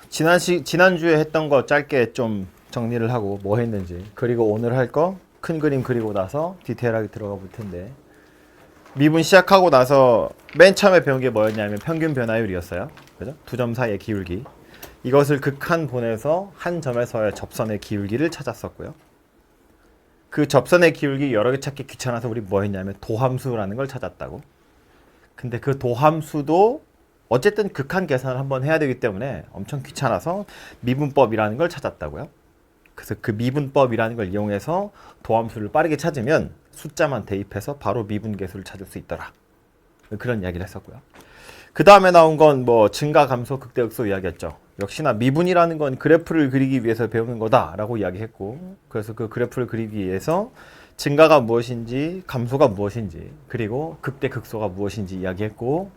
지난주에 했던 거 짧게 좀 정리를 하고 뭐 했는지, 그리고 오늘 할 거 큰 그림 그리고 나서 디테일하게 들어가 볼 텐데, 미분 시작하고 나서 맨 처음에 배운 게 뭐였냐면 평균 변화율이었어요. 그죠? 두 점 사이의 기울기. 이것을 극한 보내서 한 점에서의 접선의 기울기를 찾았었고요. 그 접선의 기울기 여러 개 찾기 귀찮아서 우리 뭐 했냐면 도함수라는 걸 찾았다고. 근데 그 도함수도 어쨌든 극한 계산을 한번 해야 되기 때문에 엄청 귀찮아서 미분법이라는 걸 찾았다고요. 그래서 그 미분법이라는 걸 이용해서 도함수를 빠르게 찾으면 숫자만 대입해서 바로 미분계수를 찾을 수 있더라. 그런 이야기를 했었고요. 그 다음에 나온 건 뭐 증가, 감소, 극대극소 이야기였죠. 역시나 미분이라는 건 그래프를 그리기 위해서 배우는 거다라고 이야기했고, 그래서 그 그래프를 그리기 위해서 증가가 무엇인지, 감소가 무엇인지, 그리고 극대, 극소가 무엇인지 이야기했고,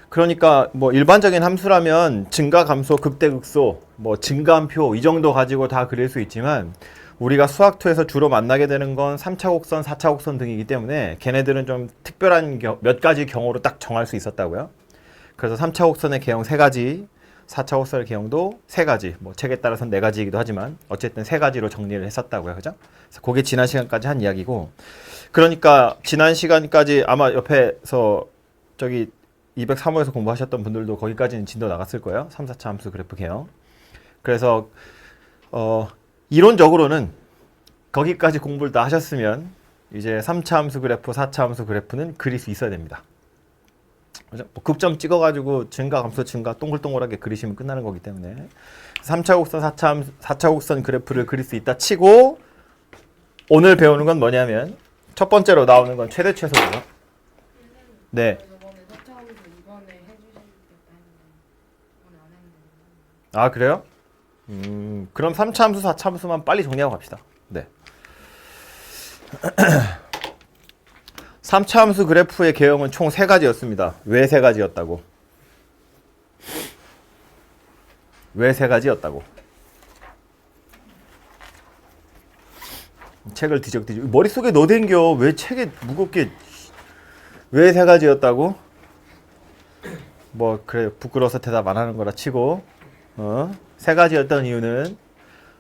그러니까 뭐 일반적인 함수라면 증가, 감소, 극대, 극소, 뭐 증가함표 이 정도 가지고 다 그릴 수 있지만, 우리가 수학2에서 주로 만나게 되는 건 3차 곡선, 4차 곡선 등이기 때문에 걔네들은 좀 특별한 몇 가지 경우로 딱 정할 수 있었다고요. 그래서 3차 곡선의 개형 3가지, 4차 곡선의 개형도 3가지, 뭐 책에 따라서는 4가지이기도 하지만 어쨌든 3가지로 정리를 했었다고요. 그죠? 그래서 그게 지난 시간까지 한 이야기고, 그러니까 지난 시간까지 아마 옆에서 저기 203호에서 공부하셨던 분들도 거기까지는 진도 나갔을 거예요. 3, 4차 함수 그래프 개형. 그래서 이론적으로는 거기까지 공부를 다 하셨으면 이제 3차 함수 그래프, 4차 함수 그래프는 그릴 수 있어야 됩니다. 그죠? 뭐 극점 찍어가지고 증가, 감소, 증가 동글동글하게 그리시면 끝나는 거기 때문에 3차 곡선, 4차 곡선 그래프를 그릴 수 있다 치고, 오늘 배우는 건 뭐냐면 첫 번째로 나오는 건 최대 최소고요. 네. 아, 그래요? 그럼 3차 함수, 4차 함수만 빨리 정리하고 갑시다. 네. 3차 함수 그래프의 개형은 총 3가지였습니다. 왜 3가지였다고? 왜 3가지였다고? 책을 뒤적뒤적 머릿속에 넣어댕겨. 왜 책에 무겁게. 왜 3가지였다고? 뭐 그래 부끄러워서 대답 안 하는 거라 치고, 3가지였던 이유는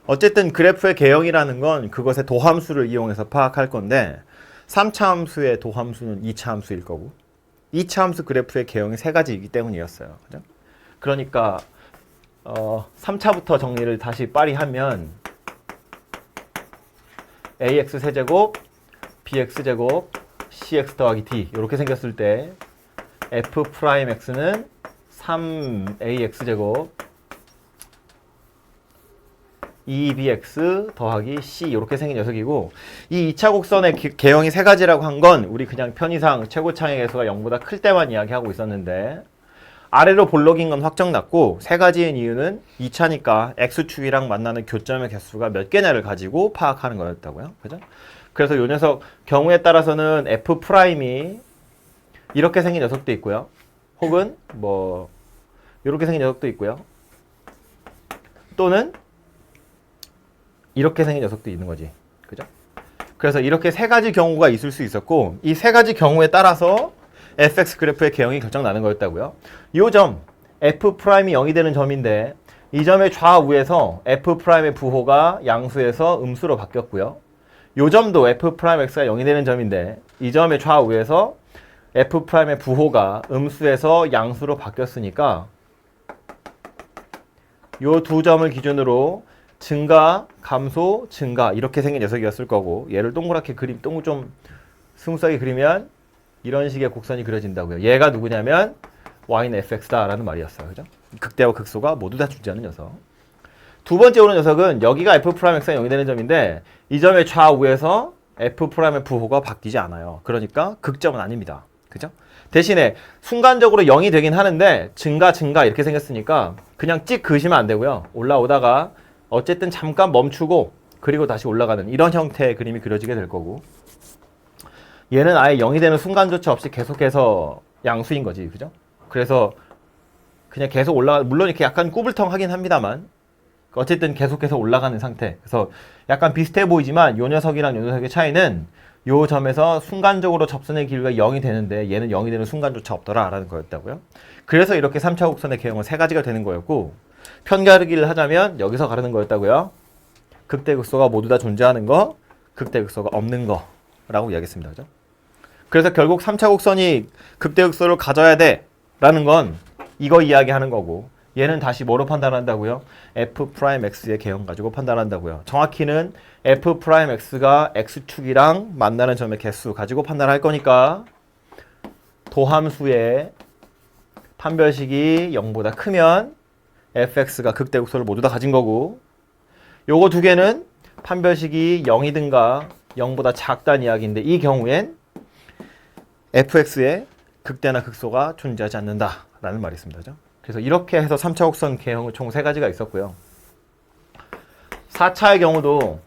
어쨌든 그래프의 개형이라는 건 그것의 도함수를 이용해서 파악할 건데, 3차 함수의 도함수는 2차 함수일 거고 2차 함수 그래프의 개형이 3가지이기 때문이었어요. 그죠? 그러니까 3차부터 정리를 다시 빨리 하면 ax 세제곱 bx 제곱 cx 더하기 d 이렇게 생겼을 때 f 프라임 x는 3ax 제곱 2bx 더하기 c 이렇게 생긴 녀석이고, 이 2차 곡선의 개형이 3가지라고 한 건 우리 그냥 편의상 최고창의 개수가 0보다 클 때만 이야기하고 있었는데, 아래로 볼록인 건 확정났고 3가지인 이유는 2차니까 x축이랑 만나는 교점의 개수가 몇 개냐를 가지고 파악하는 거였다고요. 그죠? 그래서 요 녀석 경우에 따라서는 f 프라임이 이렇게 생긴 녀석도 있고요. 혹은 뭐 이렇게 생긴 녀석도 있고요. 또는 이렇게 생긴 녀석도 있는 거지. 그죠? 그래서 이렇게 3가지 경우가 있을 수 있었고, 이 3가지 경우에 따라서 fx 그래프의 개형이 결정나는 거였다고요. 이 점, f'이 0이 되는 점인데, 이 점의 좌우에서 f'의 부호가 양수에서 음수로 바뀌었고요. 이 점도 f'x가 0이 되는 점인데, 이 점의 좌우에서 f'의 부호가 음수에서 양수로 바뀌었으니까 이 두 점을 기준으로 증가, 감소, 증가 이렇게 생긴 녀석이었을 거고, 얘를 동그랗게 좀 스무스하게 그리면 이런 식의 곡선이 그려진다고요. 얘가 누구냐면 y는 fx다라는 말이었어요. 그죠? 극대와 극소가 모두 다 존재하는 녀석. 두 번째 오는 녀석은 여기가 f'x가 0이 되는 점인데, 이 점의 좌우에서 f'의 부호가 바뀌지 않아요. 그러니까 극점은 아닙니다. 그죠? 대신에 순간적으로 0이 되긴 하는데 증가 이렇게 생겼으니까 그냥 찍 그으시면 안 되고요. 올라오다가 어쨌든 잠깐 멈추고 그리고 다시 올라가는 이런 형태의 그림이 그려지게 될 거고, 얘는 아예 0이 되는 순간조차 없이 계속해서 양수인 거지. 그죠? 그래서 그냥 계속 물론 이렇게 약간 꾸불텅하긴 합니다만 어쨌든 계속해서 올라가는 상태. 그래서 약간 비슷해 보이지만 요 녀석이랑 요 녀석의 차이는 요 점에서 순간적으로 접선의 길이가 0이 되는데 얘는 0이 되는 순간조차 없더라 라는 거였다고요. 그래서 이렇게 3차 곡선의 개형은 세 가지가 되는 거였고, 편가르기를 하자면 여기서 가르는 거였다고요. 극대극소가 모두 다 존재하는 거, 극대극소가 없는 거 라고 이야기했습니다. 그죠? 그래서 결국 3차 곡선이 극대극소를 가져야 돼 라는 건 이거 이야기하는 거고, 얘는 다시 뭐로 판단한다고요? F'X의 개형 가지고 판단한다고요. 정확히는 F'X가 X축이랑 만나는 점의 개수 가지고 판단할 거니까 도함수의 판별식이 0보다 크면 fx가 극대극소를 모두 다 가진 거고, 요거 두 개는 판별식이 0이든가 0보다 작다는 이야기인데 이 경우엔 fx의 극대나 극소가 존재하지 않는다라는 말이 있습니다. 그죠? 그래서 이렇게 해서 3차 곡선 개형은 총 3가지가 있었고요. 4차의 경우도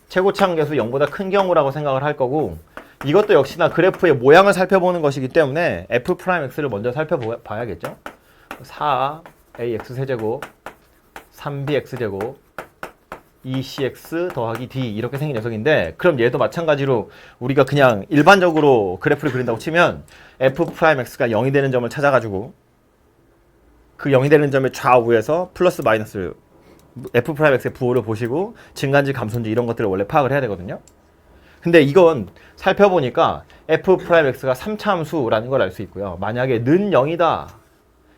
최고차항계수 0보다 큰 경우라고 생각을 할 거고, 이것도 역시나 그래프의 모양을 살펴보는 것이기 때문에 F'X를 먼저 살펴봐야겠죠. 4ax 세제곱 3bx제곱 2cx 더하기 d 이렇게 생긴 녀석인데, 그럼 얘도 마찬가지로 우리가 그냥 일반적으로 그래프를 그린다고 치면 F'X가 0이 되는 점을 찾아가지고 그 0이 되는 점의 좌우에서 플러스 마이너스 F'X의 부호를 보시고 증가인지 감소인지 이런 것들을 원래 파악을 해야 되거든요. 근데 이건 살펴보니까 F'X가 3차 함수라는 걸 알 수 있고요. 만약에 는 0이다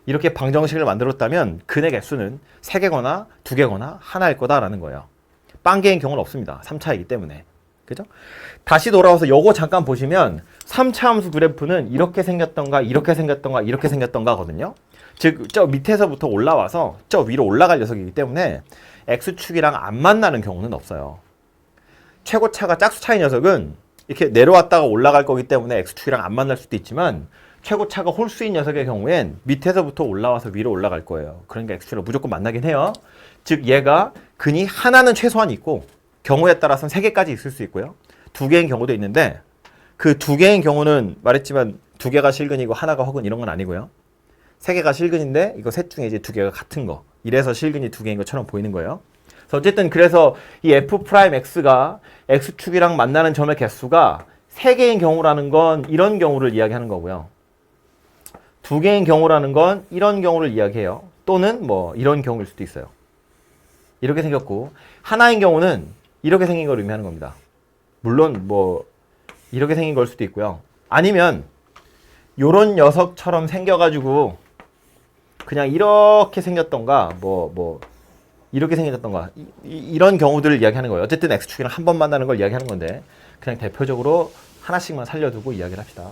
이렇게 방정식을 만들었다면 근의 개수는 3개거나 2개거나 하나일 거다라는 거예요. 빵개인 경우는 없습니다. 3차이기 때문에. 그죠? 다시 돌아와서 요거 잠깐 보시면 3차 함수 그래프는 이렇게 생겼던가 이렇게 생겼던가 이렇게 생겼던가 하거든요. 즉 저 밑에서부터 올라와서 저 위로 올라갈 녀석이기 때문에 X축이랑 안 만나는 경우는 없어요. 최고차가 짝수차인 녀석은 이렇게 내려왔다가 올라갈 거기 때문에 X축이랑 안 만날 수도 있지만, 최고차가 홀수인 녀석의 경우엔 밑에서부터 올라와서 위로 올라갈 거예요. 그러니까 X축이랑 무조건 만나긴 해요. 즉 얘가 근이 하나는 최소한 있고 경우에 따라서는 3개까지 있을 수 있고요. 2개인 경우도 있는데 그 2개인 경우는 말했지만 2개가 실근이고 하나가 허근 이런 건 아니고요. 3개가 실근인데 이거 셋 중에 이제 2개가 같은 거. 이래서 실근이 2개인 것처럼 보이는 거예요. 어쨌든 그래서 이 F'X가 X축이랑 만나는 점의 개수가 3개인 경우라는 건 이런 경우를 이야기하는 거고요. 2개인 경우라는 건 이런 경우를 이야기해요. 또는 뭐 이런 경우일 수도 있어요. 이렇게 생겼고, 하나인 경우는 이렇게 생긴 걸 의미하는 겁니다. 물론 뭐 이렇게 생긴 걸 수도 있고요. 아니면 요런 녀석처럼 생겨가지고 그냥 이렇게 생겼던가 이렇게 생겼던가 이런 경우들을 이야기하는 거예요. 어쨌든 X축이랑 한 번 만나는 걸 이야기하는 건데 그냥 대표적으로 하나씩만 살려두고 이야기를 합시다.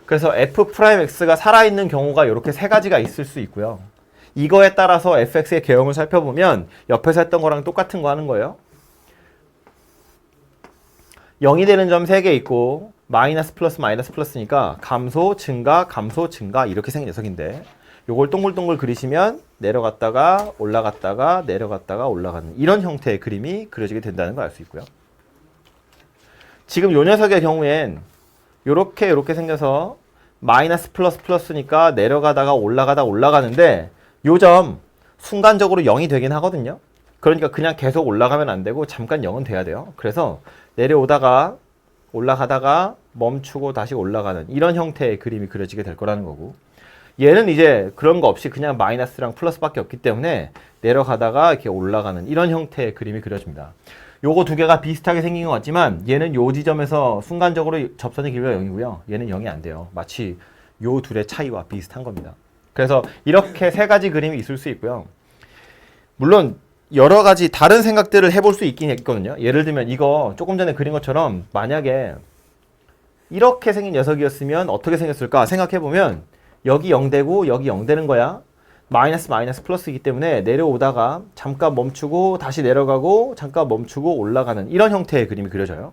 그래서 F'X가 살아있는 경우가 이렇게 3가지가 있을 수 있고요. 이거에 따라서 fx의 개형을 살펴보면 옆에서 했던 거랑 똑같은 거 하는 거예요. 0이 되는 점 3개 있고 마이너스 플러스 마이너스 플러스니까 감소 증가 이렇게 생긴 녀석인데, 요걸 동글동글 그리시면 내려갔다가 올라갔다가 내려갔다가 올라가는 이런 형태의 그림이 그려지게 된다는 걸 알 수 있고요. 지금 요 녀석의 경우엔 요렇게 생겨서 마이너스 플러스 플러스니까 내려가다가 올라가는데 요 점 순간적으로 0이 되긴 하거든요. 그러니까 그냥 계속 올라가면 안 되고 잠깐 0은 돼야 돼요. 그래서 내려오다가 올라가다가 멈추고 다시 올라가는 이런 형태의 그림이 그려지게 될 거라는 거고, 얘는 이제 그런 거 없이 그냥 마이너스랑 플러스밖에 없기 때문에 내려가다가 이렇게 올라가는 이런 형태의 그림이 그려집니다. 요거 2개가 비슷하게 생긴 것 같지만 얘는 요 지점에서 순간적으로 접선의 길이가 0이고요. 얘는 0이 안 돼요. 마치 요 둘의 차이와 비슷한 겁니다. 그래서 이렇게 3가지 그림이 있을 수 있고요. 물론 여러 가지 다른 생각들을 해볼 수 있긴 있거든요. 예를 들면 이거 조금 전에 그린 것처럼 만약에 이렇게 생긴 녀석이었으면 어떻게 생겼을까 생각해보면 여기 0되고 여기 0 되는 거야. 마이너스 마이너스 플러스이기 때문에 내려오다가 잠깐 멈추고 다시 내려가고 잠깐 멈추고 올라가는 이런 형태의 그림이 그려져요.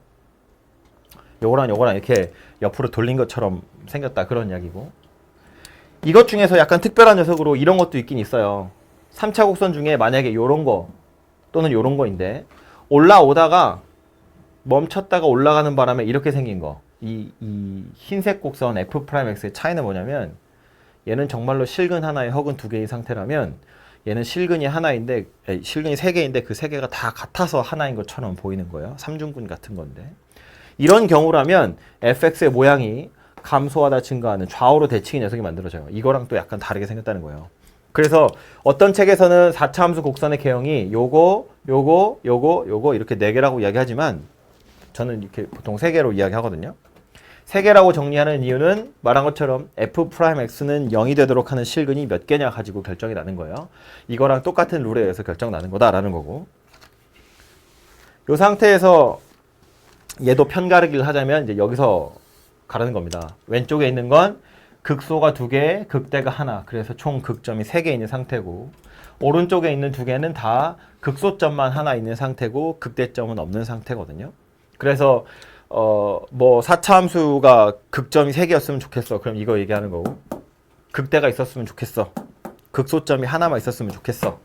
요거랑 이렇게 옆으로 돌린 것처럼 생겼다 그런 이야기고, 이것 중에서 약간 특별한 녀석으로 이런 것도 있긴 있어요. 3차 곡선 중에 만약에 요런 거 또는 요런 거인데 올라오다가 멈췄다가 올라가는 바람에 이렇게 생긴 거, 이 흰색 곡선 F'X의 차이는 뭐냐면 얘는 정말로 실근 하나에 허근 두 개인 상태라면 얘는 실근이 하나인데 실근이 세 개인데 그 세 개가 다 같아서 하나인 것처럼 보이는 거예요. 삼중근 같은 건데. 이런 경우라면 fx의 모양이 감소하다 증가하는 좌우로 대칭인 녀석이 만들어져요. 이거랑 또 약간 다르게 생겼다는 거예요. 그래서 어떤 책에서는 4차 함수 곡선의 개형이 요거 이렇게 4개라고 이야기하지만 저는 이렇게 보통 3개로 이야기하거든요. 3개라고 정리하는 이유는 말한 것처럼 f'x는 0이 되도록 하는 실근이 몇 개냐 가지고 결정이 나는 거예요. 이거랑 똑같은 룰에 의해서 결정 나는 거다라는 거고. 이 상태에서 얘도 편가르기를 하자면 이제 여기서 가르는 겁니다. 왼쪽에 있는 건 극소가 2개, 극대가 하나. 그래서 총 극점이 3개 있는 상태고 오른쪽에 있는 2개는 다 극소점만 하나 있는 상태고 극대점은 없는 상태거든요. 그래서 뭐 4차 함수가 극점이 3개였으면 좋겠어. 그럼 이거 얘기하는 거고. 극대가 있었으면 좋겠어. 극소점이 하나만 있었으면 좋겠어.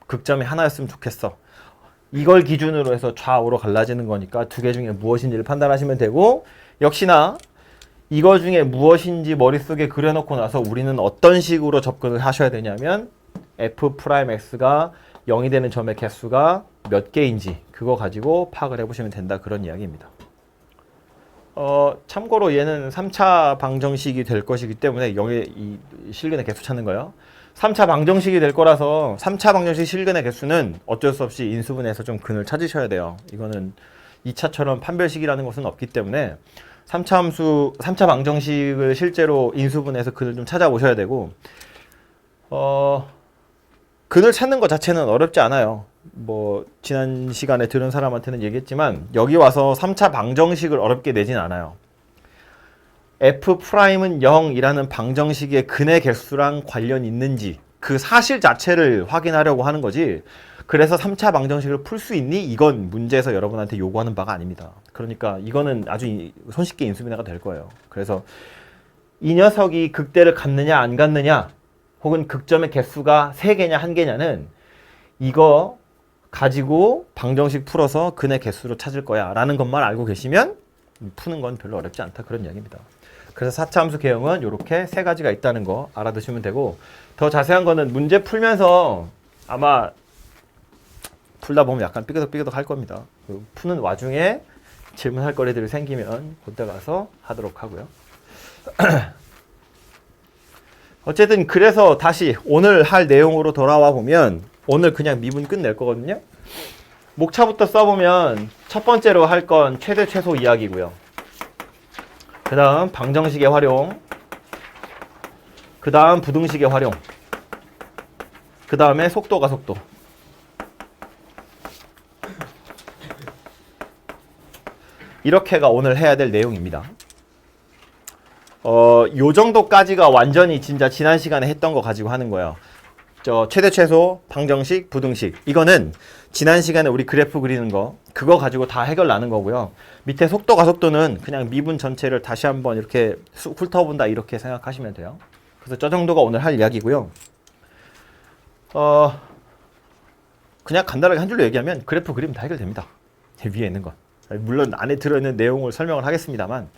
극점이 하나였으면 좋겠어. 이걸 기준으로 해서 좌우로 갈라지는 거니까 2개 중에 무엇인지를 판단하시면 되고, 역시나 이거 중에 무엇인지 머릿속에 그려놓고 나서 우리는 어떤 식으로 접근을 하셔야 되냐면 f'x가 0이 되는 점의 개수가 몇 개인지 그거 가지고 파악을 해보시면 된다, 그런 이야기입니다. 참고로 얘는 3차 방정식이 될 것이기 때문에 0의 이 실근의 개수 찾는 거예요. 3차 방정식이 될 거라서 3차 방정식 실근의 개수는 어쩔 수 없이 인수분해해서 좀 근을 찾으셔야 돼요. 이거는 2차처럼 판별식이라는 것은 없기 때문에 3차 방정식을 실제로 인수분해해서 근을 좀 찾아오셔야 되고, 근을 찾는 것 자체는 어렵지 않아요. 뭐 지난 시간에 들은 사람한테는 얘기했지만 여기 와서 3차 방정식을 어렵게 내진 않아요. f'은 0이라는 방정식의 근의 개수랑 관련이 있는지 그 사실 자체를 확인하려고 하는 거지, 그래서 3차 방정식을 풀 수 있니? 이건 문제에서 여러분한테 요구하는 바가 아닙니다. 그러니까 이거는 아주 손쉽게 인수분해가 될 거예요. 그래서 이 녀석이 극대를 갖느냐 안 갖느냐, 혹은 극점의 개수가 3개냐 1개냐는 이거 가지고 방정식 풀어서 근의 개수로 찾을 거야 라는 것만 알고 계시면 푸는 건 별로 어렵지 않다, 그런 이야기입니다. 그래서 4차 함수 개형은 이렇게 3가지가 있다는 거 알아두시면 되고, 더 자세한 거는 문제 풀면서 아마 풀다 보면 약간 삐그덕삐그덕 할 겁니다. 푸는 와중에 질문할 거리들이 생기면 그때 가서 하도록 하고요. 어쨌든 그래서 다시 오늘 할 내용으로 돌아와 보면 오늘 그냥 미분 끝낼 거거든요. 목차부터 써보면 첫 번째로 할 건 최대 최소 이야기고요. 그 다음 방정식의 활용, 그 다음 부등식의 활용, 그 다음에 속도가 속도. 이렇게가 오늘 해야 될 내용입니다. 요 정도까지가 완전히 진짜 지난 시간에 했던 거 가지고 하는 거예요. 최대 최소, 방정식, 부등식. 이거는 지난 시간에 우리 그래프 그리는 거, 그거 가지고 다 해결 나는 거고요. 밑에 속도가 속도는 그냥 미분 전체를 다시 한번 이렇게 훑어본다, 이렇게 생각하시면 돼요. 그래서 저 정도가 오늘 할 이야기고요. 그냥 간단하게 한 줄로 얘기하면 그래프 그리면 다 해결됩니다. 위에 있는 건. 물론 안에 들어있는 내용을 설명을 하겠습니다만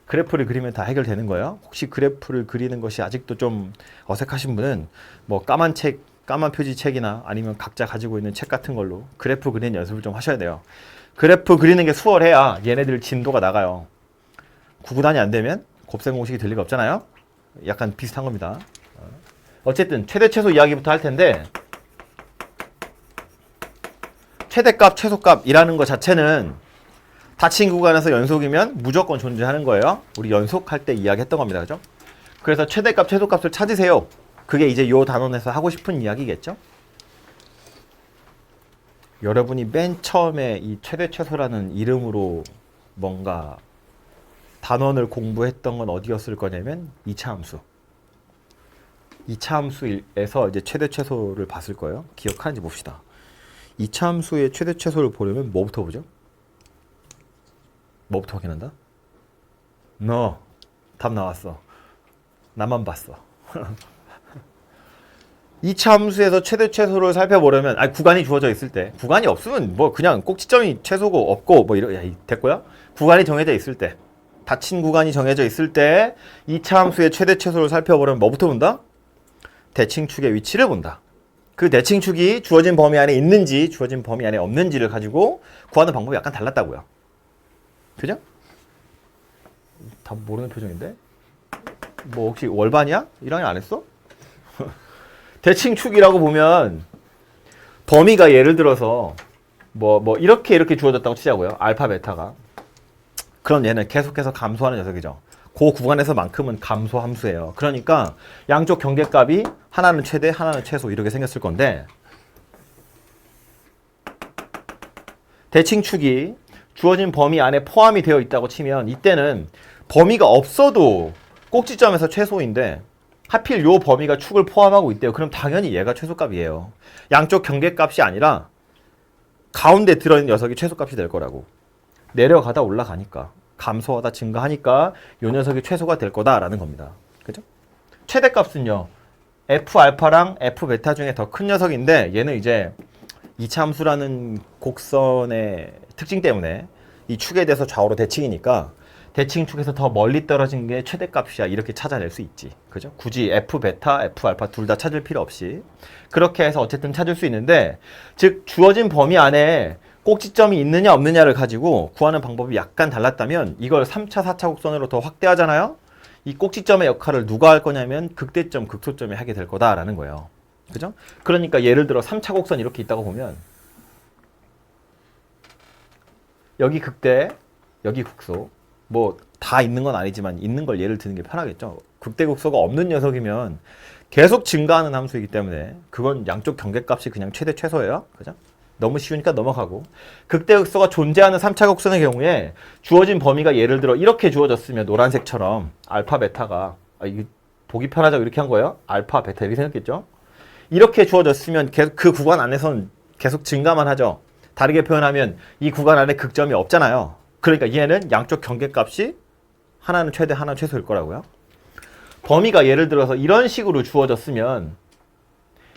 그래프를 그리면 다 해결되는 거예요. 혹시 그래프를 그리는 것이 아직도 좀 어색하신 분은 뭐 까만 표지 책이나 아니면 각자 가지고 있는 책 같은 걸로 그래프 그리는 연습을 좀 하셔야 돼요. 그래프 그리는 게 수월해야 얘네들 진도가 나가요. 구구단이 안 되면 곱셈 공식이 될 리가 없잖아요. 약간 비슷한 겁니다. 어쨌든 최대 최소 이야기부터 할 텐데, 최대값 최소값이라는 것 자체는 닫힌 구간에서 연속이면 무조건 존재하는 거예요. 우리 연속할 때 이야기했던 겁니다. 그죠? 그래서 최대값, 최소값을 찾으세요. 그게 이제 요 단원에서 하고 싶은 이야기겠죠? 여러분이 맨 처음에 이 최대, 최소라는 이름으로 뭔가 단원을 공부했던 건 어디였을 거냐면 2차 함수. 2차 함수에서 이제 최대, 최소를 봤을 거예요. 기억하는지 봅시다. 2차 함수의 최대, 최소를 보려면 뭐부터 보죠? 뭐부터 확인한다? 너 답 나왔어. 나만 봤어. 2차 함수에서 최대 최소를 살펴보려면, 구간이 주어져 있을 때, 구간이 없으면 뭐 그냥 꼭지점이 최소고 없고 뭐 됐고요. 구간이 정해져 있을 때 닫힌 구간이 정해져 있을 때 2차 함수의 최대 최소를 살펴보려면 뭐부터 본다? 대칭축의 위치를 본다. 그 대칭축이 주어진 범위 안에 있는지 주어진 범위 안에 없는지를 가지고 구하는 방법이 약간 달랐다고요. 그죠? 다 모르는 표정인데? 뭐 혹시 월반이야? 1학년 안 했어? 대칭축이라고 보면 범위가 예를 들어서 뭐 이렇게 주어졌다고 치자고요. 알파 베타가. 그럼 얘는 계속해서 감소하는 녀석이죠. 그 구간에서만큼은 감소 함수예요. 그러니까 양쪽 경계값이 하나는 최대, 하나는 최소 이렇게 생겼을 건데 대칭축이 주어진 범위 안에 포함이 되어 있다고 치면 이때는 범위가 없어도 꼭지점에서 최소인데 하필 요 범위가 축을 포함하고 있대요. 그럼 당연히 얘가 최소값이에요. 양쪽 경계값이 아니라 가운데 들어있는 녀석이 최소값이 될 거라고. 내려가다 올라가니까 감소하다 증가하니까 요 녀석이 최소가 될 거다라는 겁니다. 그죠? 최대값은요. F알파랑 F베타 중에 더 큰 녀석인데 얘는 이제 2차 함수라는 곡선의 특징 때문에 이 축에 대해서 좌우로 대칭이니까 대칭축에서 더 멀리 떨어진 게 최대값이야 이렇게 찾아낼 수 있지. 그죠? 굳이 F베타, F알파 둘 다 찾을 필요 없이 그렇게 해서 어쨌든 찾을 수 있는데 즉 주어진 범위 안에 꼭지점이 있느냐 없느냐를 가지고 구하는 방법이 약간 달랐다면 이걸 3차, 4차 곡선으로 더 확대하잖아요. 이 꼭지점의 역할을 누가 할 거냐면 극대점, 극소점이 하게 될 거다라는 거예요. 그죠? 그러니까 예를 들어 3차 곡선 이렇게 있다고 보면 여기 극대, 여기 극소 뭐 다 있는 건 아니지만 있는 걸 예를 드는 게 편하겠죠. 극대 극소가 없는 녀석이면 계속 증가하는 함수이기 때문에 그건 양쪽 경계값이 그냥 최대 최소예요. 그죠? 너무 쉬우니까 넘어가고 극대 극소가 존재하는 3차 곡선의 경우에 주어진 범위가 예를 들어 이렇게 주어졌으면 노란색처럼 알파 베타가 이게 보기 편하자고 이렇게 한 거예요. 알파 베타 이렇게 생겼겠죠. 이렇게 주어졌으면 계속 그 구간 안에선 계속 증가만 하죠. 다르게 표현하면 이 구간 안에 극점이 없잖아요. 그러니까 얘는 양쪽 경계값이 하나는 최대 하나는 최소일 거라고요. 범위가 예를 들어서 이런 식으로 주어졌으면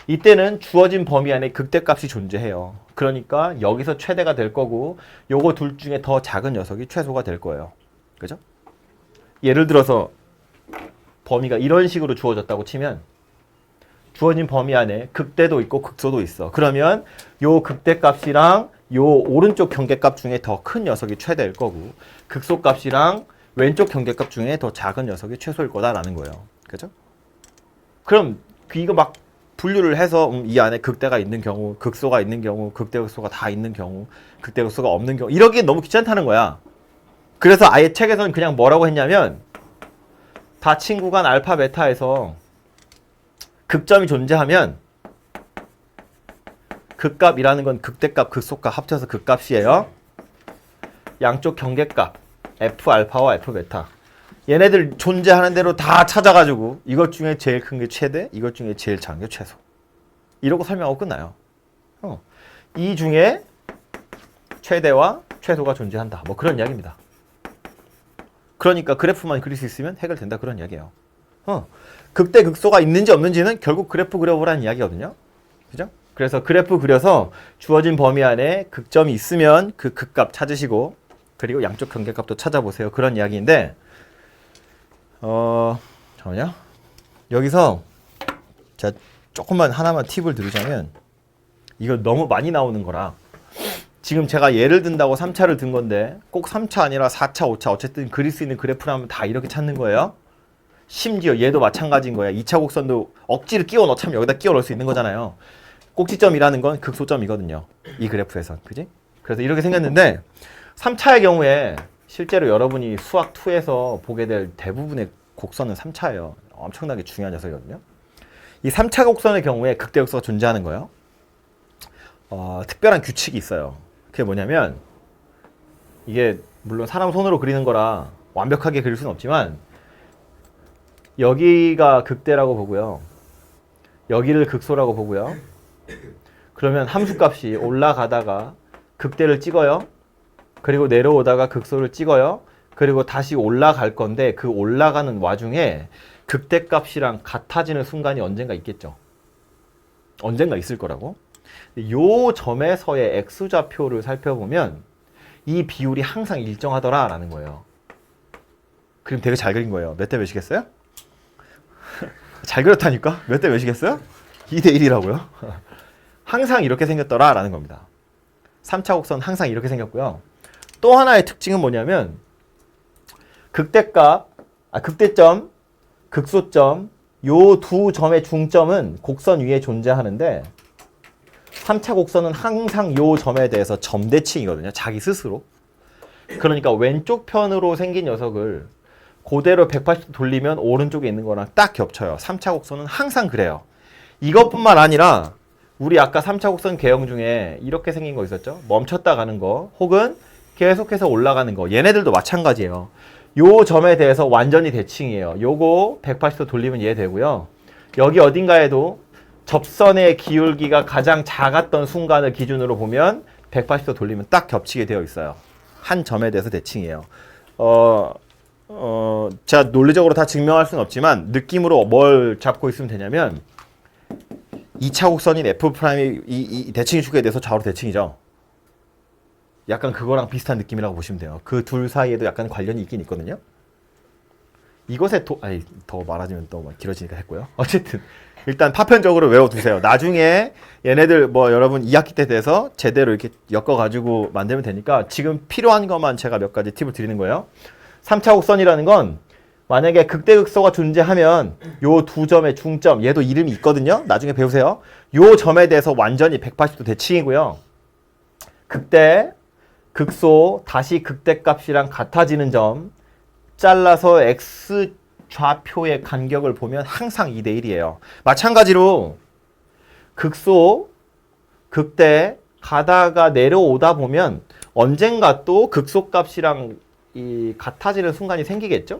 이때는 주어진 범위 안에 극대값이 존재해요. 그러니까 여기서 최대가 될 거고 요거 둘 중에 더 작은 녀석이 최소가 될 거예요. 그죠? 예를 들어서 범위가 이런 식으로 주어졌다고 치면 주어진 범위 안에 극대도 있고 극소도 있어. 그러면 요 극대값이랑 요 오른쪽 경계값 중에 더 큰 녀석이 최대일 거고 극소값이랑 왼쪽 경계값 중에 더 작은 녀석이 최소일 거다라는 거예요. 그죠? 그럼 이거 막 분류를 해서 이 안에 극대가 있는 경우, 극소가 있는 경우, 극대 극소가 다 있는 경우, 극대 극소가 없는 경우 이러기에 너무 귀찮다는 거야. 그래서 아예 책에서는 그냥 뭐라고 했냐면 닫힌 구간 알파 베타에서 극점이 존재하면 극값이라는 건 극대값, 극소값 합쳐서 극값이에요. 양쪽 경계값 F알파와 F베타 얘네들 존재하는 대로 다 찾아가지고 이것 중에 제일 큰 게 최대, 이것 중에 제일 작은 게 최소 이러고 설명하고 끝나요. 이 중에 최대와 최소가 존재한다. 뭐 그런 이야기입니다. 그러니까 그래프만 그릴 수 있으면 해결된다 그런 이야기예요. 극대 극소가 있는지 없는지는 결국 그래프 그려보라는 이야기거든요. 그죠? 그래서 그래프 그려서 주어진 범위 안에 극점이 있으면 그 극값 찾으시고 그리고 양쪽 경계값도 찾아보세요. 그런 이야기인데 잠깐만요. 여기서 제가 조금만 하나만 팁을 드리자면 이거 너무 많이 나오는 거라 지금 제가 예를 든다고 3차를 든 건데 꼭 3차 아니라 4차, 5차 어쨌든 그릴 수 있는 그래프라면 다 이렇게 찾는 거예요. 심지어 얘도 마찬가지인 거야. 2차 곡선도 억지로 끼워 넣자면 여기다 끼워 넣을 수 있는 거잖아요. 꼭지점이라는 건 극소점이거든요. 이 그래프에선. 그지? 그래서 이렇게 생겼는데 3차의 경우에 실제로 여러분이 수학 2에서 보게 될 대부분의 곡선은 3차예요. 엄청나게 중요한 녀석이거든요. 이 3차 곡선의 경우에 극대극소가 존재하는 거예요. 특별한 규칙이 있어요. 그게 뭐냐면 이게 물론 사람 손으로 그리는 거라 완벽하게 그릴 수는 없지만 여기가 극대라고 보고요. 여기를 극소라고 보고요. 그러면 함수값이 올라가다가 극대를 찍어요. 그리고 내려오다가 극소를 찍어요. 그리고 다시 올라갈 건데 그 올라가는 와중에 극대값이랑 같아지는 순간이 언젠가 있겠죠. 언젠가 있을 거라고. 요 점에서의 X좌표를 살펴보면 이 비율이 항상 일정하더라라는 거예요. 그림 되게 잘 그린 거예요. 몇 대 몇이겠어요? 잘 그렸다니까? 몇 대 몇이겠어요? 2대 1이라고요? 항상 이렇게 생겼더라 라는 겁니다. 3차 곡선 항상 이렇게 생겼고요. 또 하나의 특징은 뭐냐면 극대점, 극소점 요 두 점의 중점은 곡선 위에 존재하는데 3차 곡선은 항상 요 점에 대해서 점대칭이거든요. 자기 스스로. 그러니까 왼쪽 편으로 생긴 녀석을 그대로 180도 돌리면 오른쪽에 있는 거랑 딱 겹쳐요. 3차 곡선은 항상 그래요. 이것뿐만 아니라 우리 아까 3차 곡선 개형 중에 이렇게 생긴 거 있었죠? 멈췄다 가는 거 혹은 계속해서 올라가는 거. 얘네들도 마찬가지예요. 요 점에 대해서 완전히 대칭이에요. 요거 180도 돌리면 얘 되고요. 여기 어딘가에도 접선의 기울기가 가장 작았던 순간을 기준으로 보면 180도 돌리면 딱 겹치게 되어 있어요. 한 점에 대해서 대칭이에요. 제가 논리적으로 다 증명할 수는 없지만 느낌으로 뭘 잡고 있으면 되냐면 2차 곡선인 F'이 이 대칭 축에 대해서 좌우로 대칭이죠. 약간 그거랑 비슷한 느낌이라고 보시면 돼요. 그 둘 사이에도 약간 관련이 있긴 있거든요. 이것에 더 말하자면 또 길어지니까 했고요. 어쨌든 일단 파편적으로 외워두세요. 나중에 얘네들 뭐 여러분 2학기 때 돼서 제대로 이렇게 엮어가지고 만들면 되니까 지금 필요한 것만 제가 몇 가지 팁을 드리는 거예요. 3차 곡선이라는 건 만약에 극대극소가 존재하면 요 두 점의 중점, 얘도 이름이 있거든요. 나중에 배우세요. 요 점에 대해서 완전히 180도 대칭이고요. 극대, 극소, 다시 극대값이랑 같아지는 점 잘라서 x 좌표의 간격을 보면 항상 2대 1이에요. 마찬가지로 극소, 극대 가다가 내려오다 보면 언젠가 또 극소값이랑 이 같아지는 순간이 생기겠죠?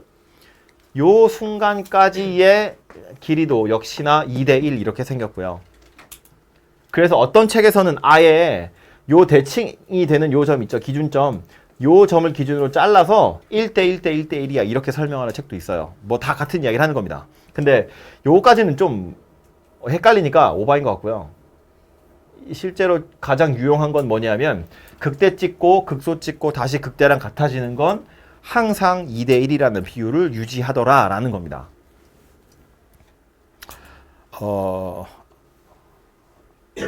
요 순간까지의 길이도 역시나 2대 1 이렇게 생겼고요. 그래서 어떤 책에서는 아예 요 대칭이 되는 요 점 있죠. 기준점. 요 점을 기준으로 잘라서 1대 1대 1대 1이야 이렇게 설명하는 책도 있어요. 뭐 다 같은 이야기를 하는 겁니다. 근데 요거까지는 좀 헷갈리니까 오바인 것 같고요. 실제로 가장 유용한 건 뭐냐면 극대 찍고 극소 찍고 다시 극대랑 같아지는 건 항상 2대 1이라는 비율을 유지하더라 라는 겁니다.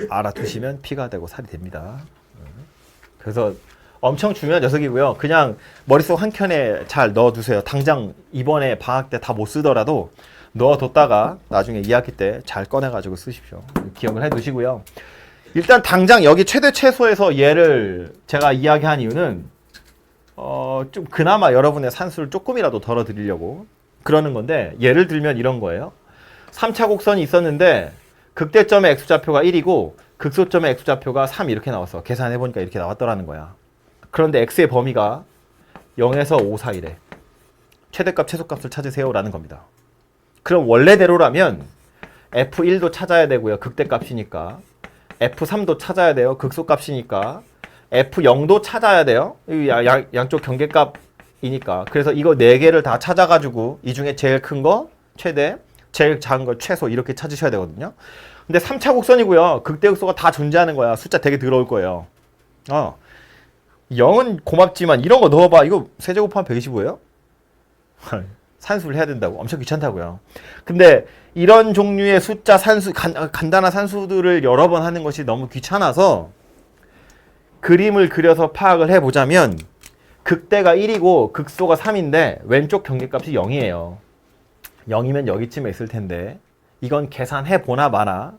알아두시면 피가 되고 살이 됩니다. 그래서 엄청 중요한 녀석이고요. 그냥 머릿속 한켠에 잘 넣어두세요. 당장 이번에 방학 때 다 못 쓰더라도 넣어뒀다가 나중에 2학기 때 잘 꺼내가지고 쓰십시오. 기억을 해두시고요. 일단 당장 여기 최대 최소에서 얘를 제가 이야기한 이유는 좀 그나마 여러분의 산수를 조금이라도 덜어드리려고 그러는 건데 예를 들면 이런 거예요. 3차 곡선이 있었는데 극대점의 x좌표가 1이고 극소점의 x좌표가 3 이렇게 나왔어. 계산해보니까 이렇게 나왔더라는 거야. 그런데 x의 범위가 0에서 5 사이래. 최대값, 최소값을 찾으세요 라는 겁니다. 그럼 원래대로라면 f1도 찾아야 되고요. 극대값이니까. f3도 찾아야 돼요. 극소값이니까. f0도 찾아야 돼요. 양쪽 경계값이니까. 그래서 이거 4개를 다 찾아가지고 이 중에 제일 큰 거 최대, 제일 작은 거 최소 이렇게 찾으셔야 되거든요. 근데 3차 곡선이고요. 극대극소가 다 존재하는 거야. 숫자 되게 더러울 거예요. 0은 고맙지만 이런 거 넣어봐. 이거 세제곱하면 125예요? 산수를 해야 된다고. 엄청 귀찮다고요. 근데 이런 종류의 숫자 산수, 간단한 산수들을 여러 번 하는 것이 너무 귀찮아서 그림을 그려서 파악을 해보자면 극대가 1이고 극소가 3인데 왼쪽 경계값이 0이에요. 0이면 여기쯤에 있을 텐데 이건 계산해 보나 마나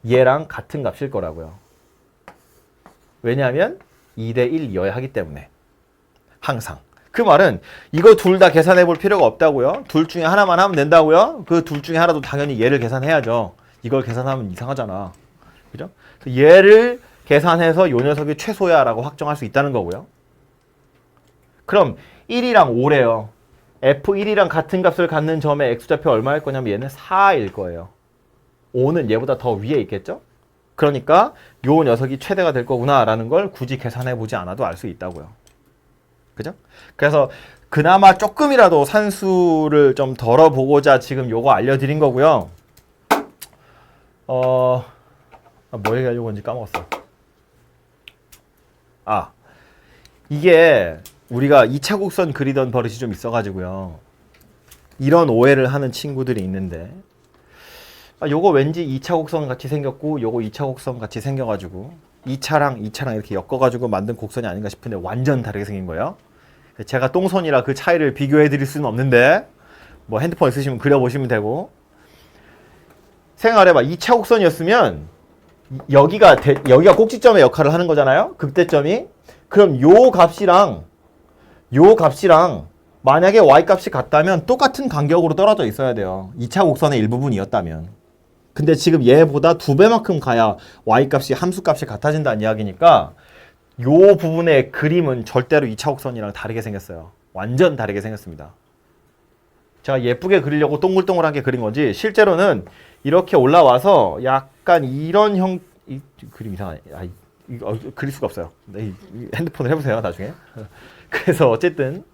얘랑 같은 값일 거라고요. 왜냐하면 2대 1이어야 하기 때문에 항상. 그 말은 이거 둘 다 계산해 볼 필요가 없다고요. 둘 중에 하나만 하면 된다고요. 그 둘 중에 하나도 당연히 얘를 계산해야죠. 이걸 계산하면 이상하잖아. 그죠? 얘를 계산해서 요 녀석이 최소야 라고 확정할 수 있다는 거고요. 그럼 1이랑 5래요. F1이랑 같은 값을 갖는 점의 x좌표 얼마일 거냐면 얘는 4일 거예요. 5는 얘보다 더 위에 있겠죠? 그러니까 요 녀석이 최대가 될 거구나 라는 걸 굳이 계산해 보지 않아도 알 수 있다고요. 그죠? 그래서 그나마 조금이라도 산수를 좀 덜어보고자 지금 요거 알려드린 거고요. 뭐 얘기하려고 했는지 까먹었어. 이게 우리가 2차 곡선 그리던 버릇이 좀 있어가지고요. 이런 오해를 하는 친구들이 있는데 요거 왠지 2차 곡선 같이 생겼고 요거 2차 곡선 같이 생겨가지고 2차랑 이렇게 엮어가지고 만든 곡선이 아닌가 싶은데 완전 다르게 생긴 거예요. 제가 똥손이라 그 차이를 비교해 드릴 수는 없는데 뭐 핸드폰 있으시면 그려보시면 되고 생각해봐. 2차 곡선이었으면 여기가 꼭지점의 역할을 하는 거잖아요. 극대점이. 그럼 요 값이랑 만약에 y값이 같다면 똑같은 간격으로 떨어져 있어야 돼요. 2차 곡선의 일부분이었다면. 근데 지금 얘보다 2배만큼 가야 y값이 함수값이 같아진다는 이야기니까 요 부분의 그림은 절대로 2차 곡선이랑 다르게 생겼어요. 완전 다르게 생겼습니다. 제가 예쁘게 그리려고 동글동글하게 그린 거지 실제로는 이렇게 올라와서 약간 이런 이 그림 이상하네. 이거 그릴 수가 없어요. 이 핸드폰을 해보세요 나중에. 그래서 어쨌든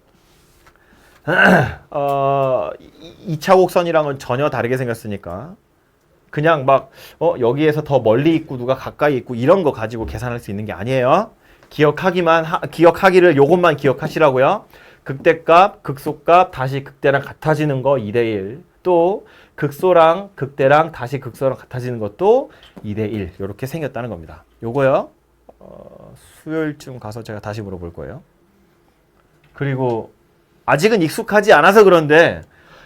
2차 곡선이랑은 전혀 다르게 생겼으니까 그냥 막 여기에서 더 멀리 있고 누가 가까이 있고 이런 거 가지고 계산할 수 있는 게 아니에요. 기억하기를 요것만 기억하시라고요. 극대값, 극소값, 다시 극대랑 같아지는 거 2대1. 또 극소랑 극대랑 다시 극소랑 같아지는 것도 2대1. 이렇게 생겼다는 겁니다. 요거요. 수요일쯤 가서 제가 다시 물어볼 거예요. 그리고 아직은 익숙하지 않아서 그런데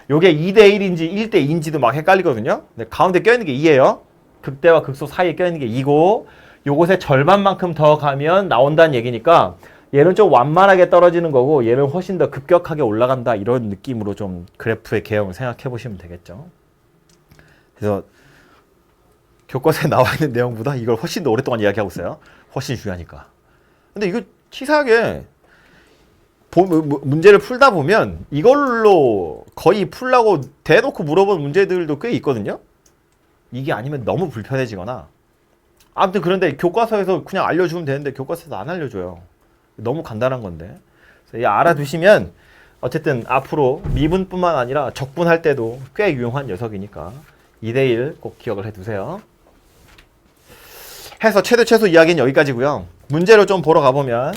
요게 2대1인지 1대2인지도 막 헷갈리거든요. 근데 가운데 껴있는 게 2예요. 극대와 극소 사이에 껴있는 게 2고 요것의 절반만큼 더 가면 나온다는 얘기니까 얘는 좀 완만하게 떨어지는 거고 얘는 훨씬 더 급격하게 올라간다 이런 느낌으로 좀 그래프의 개형을 생각해 보시면 되겠죠. 그래서 교과서에 나와 있는 내용보다 이걸 훨씬 더 오랫동안 이야기하고 있어요. 훨씬 중요하니까. 근데 이거 치사하게 문제를 풀다 보면 이걸로 거의 풀라고 대놓고 물어본 문제들도 꽤 있거든요. 이게 아니면 너무 불편해지거나 아무튼 그런데 교과서에서 그냥 알려주면 되는데 교과서에서 안 알려줘요. 너무 간단한 건데. 그래서 알아두시면 어쨌든 앞으로 미분뿐만 아니라 적분할 때도 꽤 유용한 녀석이니까 2대1 꼭 기억을 해두세요. 해서 최대 최소 이야기는 여기까지고요. 문제로 좀 보러 가보면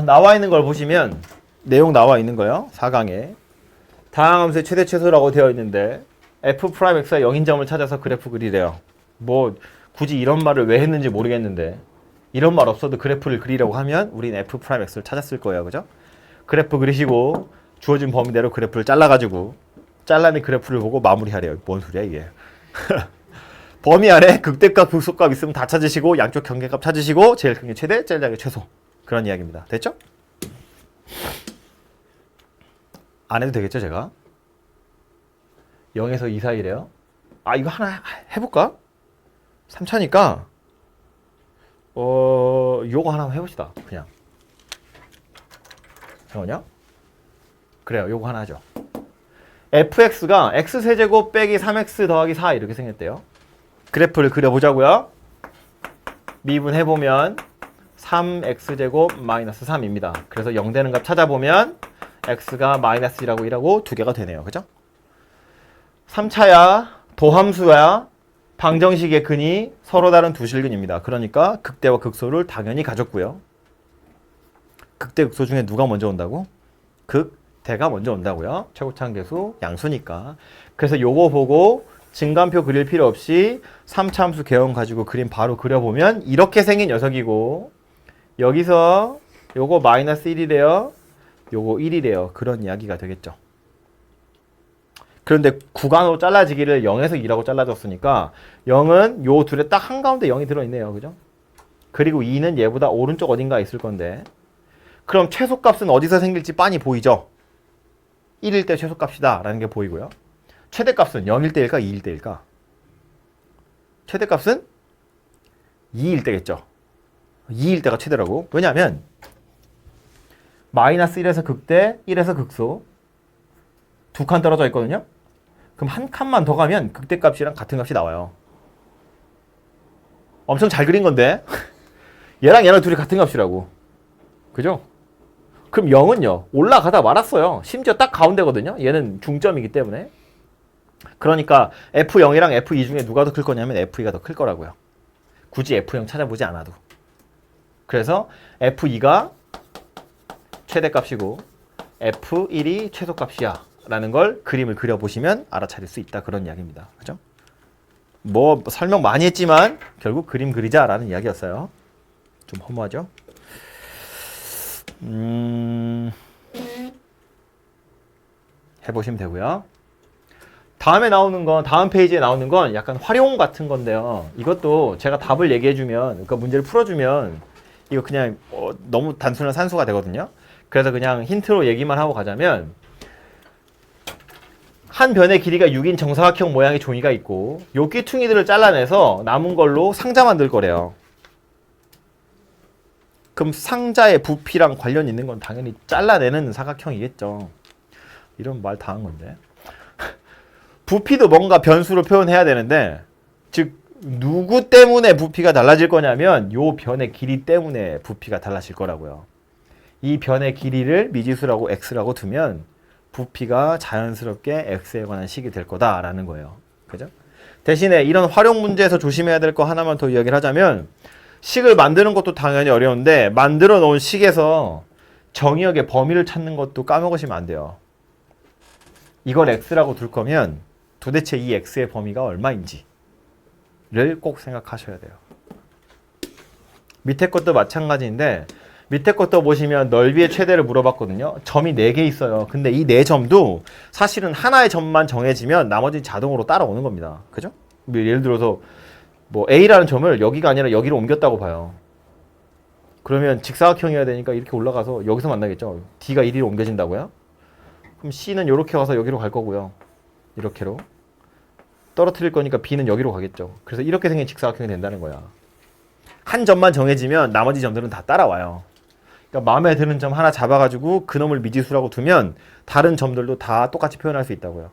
나와 있는 걸 보시면 내용 나와 있는 거요. 4강에 다항함수의 최대 최소라고 되어 있는데 f'x가 0인 점을 찾아서 그래프 그리래요. 뭐 굳이 이런 말을 왜 했는지 모르겠는데 이런 말 없어도 그래프를 그리려고 하면 우린 f'x를 찾았을 거예요. 그죠? 그래프 그리시고 주어진 범위대로 그래프를 잘라가지고 잘라낸 그래프를 보고 마무리하래요. 뭔 소리야 이게. 범위 안에 극대값, 극소값 있으면 다 찾으시고 양쪽 경계값 찾으시고 제일 큰 게 최대, 제일 작은 게 최소. 그런 이야기입니다. 됐죠? 안 해도 되겠죠 제가? 0에서 2 사이래요. 이거 하나 해볼까? 3차니까 요거 하나 해봅시다. 그냥 잠깐만요. 그래요. 요거 하나 하죠. fx가 x세제곱 빼기 3x 더하기 4 이렇게 생겼대요. 그래프를 그려보자고요. 미분해보면 3x제곱 마이너스 3입니다. 그래서 0 되는 값 찾아보면 x가 마이너스 1하고 1하고 두 개가 되네요. 그죠? 3차야 도함수야 방정식의 근이 서로 다른 두 실근입니다. 그러니까 극대와 극소를 당연히 가졌고요. 극대 극소 중에 누가 먼저 온다고? 극대가 먼저 온다고요. 최고차함계수 양수니까. 그래서 요거 보고 증간표 그릴 필요 없이 3차 함수 개형 가지고 그림 바로 그려보면 이렇게 생긴 녀석이고 여기서 요거 마이너스 1이래요. 요거 1이래요. 그런 이야기가 되겠죠. 그런데 구간으로 잘라지기를 0에서 2라고 잘라줬으니까 0은 요 둘에 딱 한가운데 0이 들어있네요. 그죠? 그리고 2는 얘보다 오른쪽 어딘가에 있을 건데 그럼 최소값은 어디서 생길지 빤히 보이죠? 1일 때 최소값이다 라는 게 보이고요. 최대값은 0일 때일까 2일 때일까? 최대값은 2일 때겠죠. 2일 때가 최대라고. 왜냐하면 마이너스 1에서 극대, 1에서 극소 두 칸 떨어져 있거든요. 그럼 한 칸만 더 가면 극대값이랑 같은 값이 나와요. 엄청 잘 그린 건데 얘랑 얘랑 둘이 같은 값이라고. 그죠? 그럼 0은요. 올라가다 말았어요. 심지어 딱 가운데거든요. 얘는 중점이기 때문에. 그러니까 F0이랑 F2 중에 누가 더 클 거냐면 F2가 더 클 거라고요. 굳이 F0 찾아보지 않아도. 그래서 F2가 최대값이고 F1이 최소값이야 라는 걸 그림을 그려보시면 알아차릴 수 있다. 그런 이야기입니다. 그죠? 뭐 설명 많이 했지만 결국 그림 그리자 라는 이야기였어요. 좀 허무하죠? 해보시면 되고요. 다음에 나오는 건, 다음 페이지에 나오는 건 약간 활용 같은 건데요. 이것도 제가 답을 얘기해주면, 그러니까 문제를 풀어주면 이거 그냥 너무 단순한 산수가 되거든요. 그래서 그냥 힌트로 얘기만 하고 가자면 한 변의 길이가 6인 정사각형 모양의 종이가 있고 요 끼퉁이들을 잘라내서 남은 걸로 상자 만들 거래요. 그럼 상자의 부피랑 관련 있는 건 당연히 잘라내는 사각형이겠죠. 이런 말 다 한 건데. 부피도 뭔가 변수로 표현해야 되는데, 즉 누구 때문에 부피가 달라질 거냐면 요 변의 길이 때문에 부피가 달라질 거라고요. 이 변의 길이를 미지수라고 x라고 두면 부피가 자연스럽게 x에 관한 식이 될 거다라는 거예요. 그죠? 대신에 이런 활용 문제에서 조심해야 될 거 하나만 더 이야기를 하자면, 식을 만드는 것도 당연히 어려운데 만들어 놓은 식에서 정의역의 범위를 찾는 것도 까먹으시면 안 돼요. 이걸 x라고 둘 거면 도대체 이 x의 범위가 얼마인지를 꼭 생각하셔야 돼요. 밑에 것도 마찬가지인데 밑에 것도 보시면 넓이의 최대를 물어봤거든요. 점이 4개 있어요. 근데 이 4점도 사실은 하나의 점만 정해지면 나머지는 자동으로 따라오는 겁니다. 그죠? 예를 들어서 뭐 A라는 점을 여기가 아니라 여기로 옮겼다고 봐요. 그러면 직사각형이어야 되니까 이렇게 올라가서 여기서 만나겠죠. D가 이리로 옮겨진다고요? 그럼 C는 이렇게 와서 여기로 갈 거고요. 이렇게로. 떨어뜨릴 거니까 B는 여기로 가겠죠. 그래서 이렇게 생긴 직사각형이 된다는 거야. 한 점만 정해지면 나머지 점들은 다 따라와요. 그러니까 마음에 드는 점 하나 잡아가지고 그놈을 미지수라고 두면 다른 점들도 다 똑같이 표현할 수 있다고요.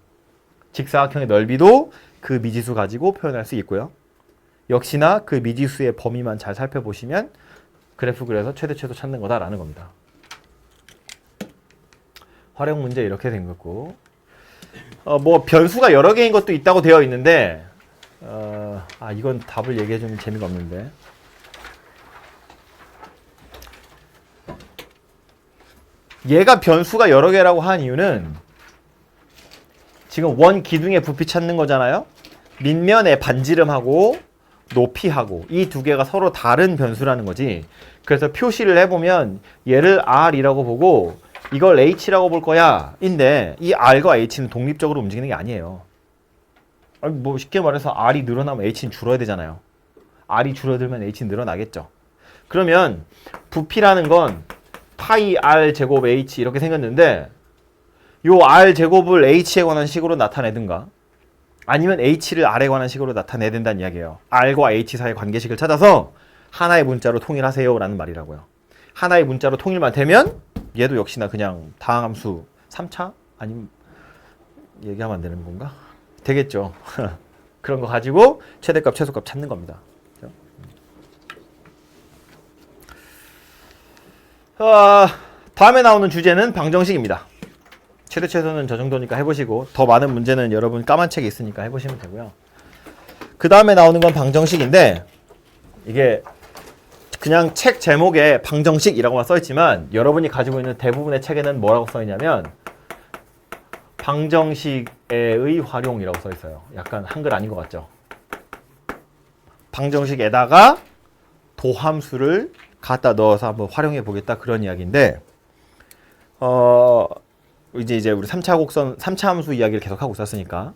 직사각형의 넓이도 그 미지수 가지고 표현할 수 있고요. 역시나 그 미지수의 범위만 잘 살펴보시면 그래프 그려서 최대 최소 찾는 거다라는 겁니다. 활용 문제 이렇게 된 거고, 뭐 변수가 여러 개인 것도 있다고 되어 있는데 이건 답을 얘기해주면 재미가 없는데, 얘가 변수가 여러 개라고 한 이유는 지금 원 기둥의 부피 찾는 거잖아요. 밑면의 반지름하고 높이하고 이 두 개가 서로 다른 변수라는 거지. 그래서 표시를 해보면 얘를 R이라고 보고 이걸 H라고 볼 거야 인데, 이 R과 H는 독립적으로 움직이는 게 아니에요. 뭐 쉽게 말해서 R이 늘어나면 H는 줄어야 되잖아요. R이 줄어들면 H는 늘어나겠죠. 그러면 부피라는 건 파이 R 제곱 H 이렇게 생겼는데, 요 R 제곱을 H에 관한 식으로 나타내든가 아니면 H를 R에 관한 식으로 나타내야 된다는 이야기예요. R과 H 사이의 관계식을 찾아서 하나의 문자로 통일하세요 라는 말이라고요. 하나의 문자로 통일만 되면 얘도 역시나 그냥 다항함수 3차? 아니면 얘기하면 안 되는 건가? 되겠죠. 그런 거 가지고 최대값 최소값 찾는 겁니다. 다음에 나오는 주제는 방정식입니다. 최대 최소는 저 정도니까 해보시고, 더 많은 문제는 여러분 까만 책에 있으니까 해보시면 되고요. 그 다음에 나오는 건 방정식인데, 이게 그냥 책 제목에 방정식이라고만 써있지만 여러분이 가지고 있는 대부분의 책에는 뭐라고 써있냐면 방정식의 활용이라고 써있어요. 약간 한글 아닌 것 같죠? 방정식에다가 도함수를 갖다 넣어서 한번 활용해 보겠다, 그런 이야기인데, 이제 우리 3차 곡선, 3차 함수 이야기를 계속 하고 있었으니까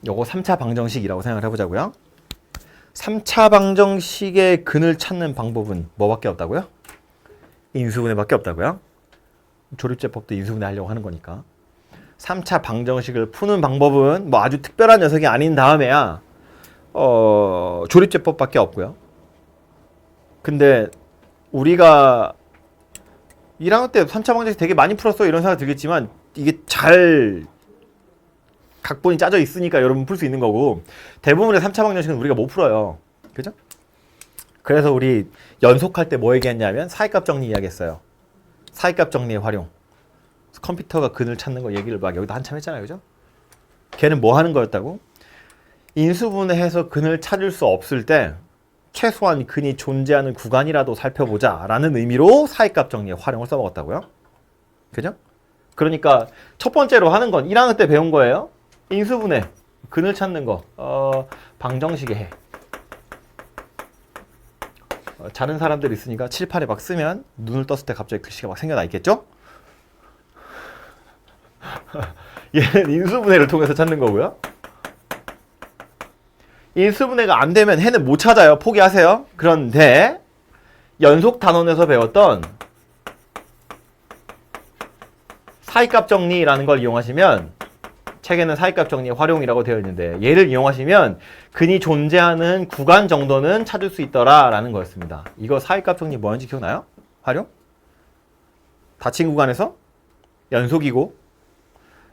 요거 3차 방정식이라고 생각을 해보자고요. 3차 방정식의 근을 찾는 방법은 뭐밖에 없다고요? 인수분해밖에 없다고요? 조립제법도 인수분해 하려고 하는 거니까. 3차 방정식을 푸는 방법은 뭐 아주 특별한 녀석이 아닌 다음에야 조립제법밖에 없고요. 근데 우리가 1학년 때 3차 방정식 되게 많이 풀었어 이런 생각 들겠지만, 이게 잘 각본이 짜져 있으니까 여러분 풀 수 있는 거고, 대부분의 3차 방정식은 우리가 못 풀어요. 그죠? 그래서 우리 연속할 때 뭐 얘기했냐면 사이값 정리 이야기했어요. 사이값 정리의 활용. 컴퓨터가 근을 찾는 거 얘기를 막 여기다 한참 했잖아요. 그죠? 걔는 뭐 하는 거였다고? 인수분해해서 근을 찾을 수 없을 때 최소한 근이 존재하는 구간이라도 살펴보자 라는 의미로 사이값 정리의 활용을 써먹었다고요. 그죠? 그러니까 첫 번째로 하는 건 1학년 때 배운 거예요. 인수분해, 근을 찾는 거, 방정식의 해. 자는 사람들 있으니까 칠판에 막 쓰면 눈을 떴을 때 갑자기 글씨가 막 생겨나 있겠죠? 얘는 인수분해를 통해서 찾는 거고요. 인수분해가 안 되면 해는 못 찾아요. 포기하세요. 그런데 연속 단원에서 배웠던 사이값 정리라는 걸 이용하시면, 책에는 사이값 정리의 활용이라고 되어 있는데 얘를 이용하시면 근이 존재하는 구간 정도는 찾을 수 있더라 라는 거였습니다. 이거 사이값 정리 뭐였는지 기억나요? 활용? 닫힌 구간에서 연속이고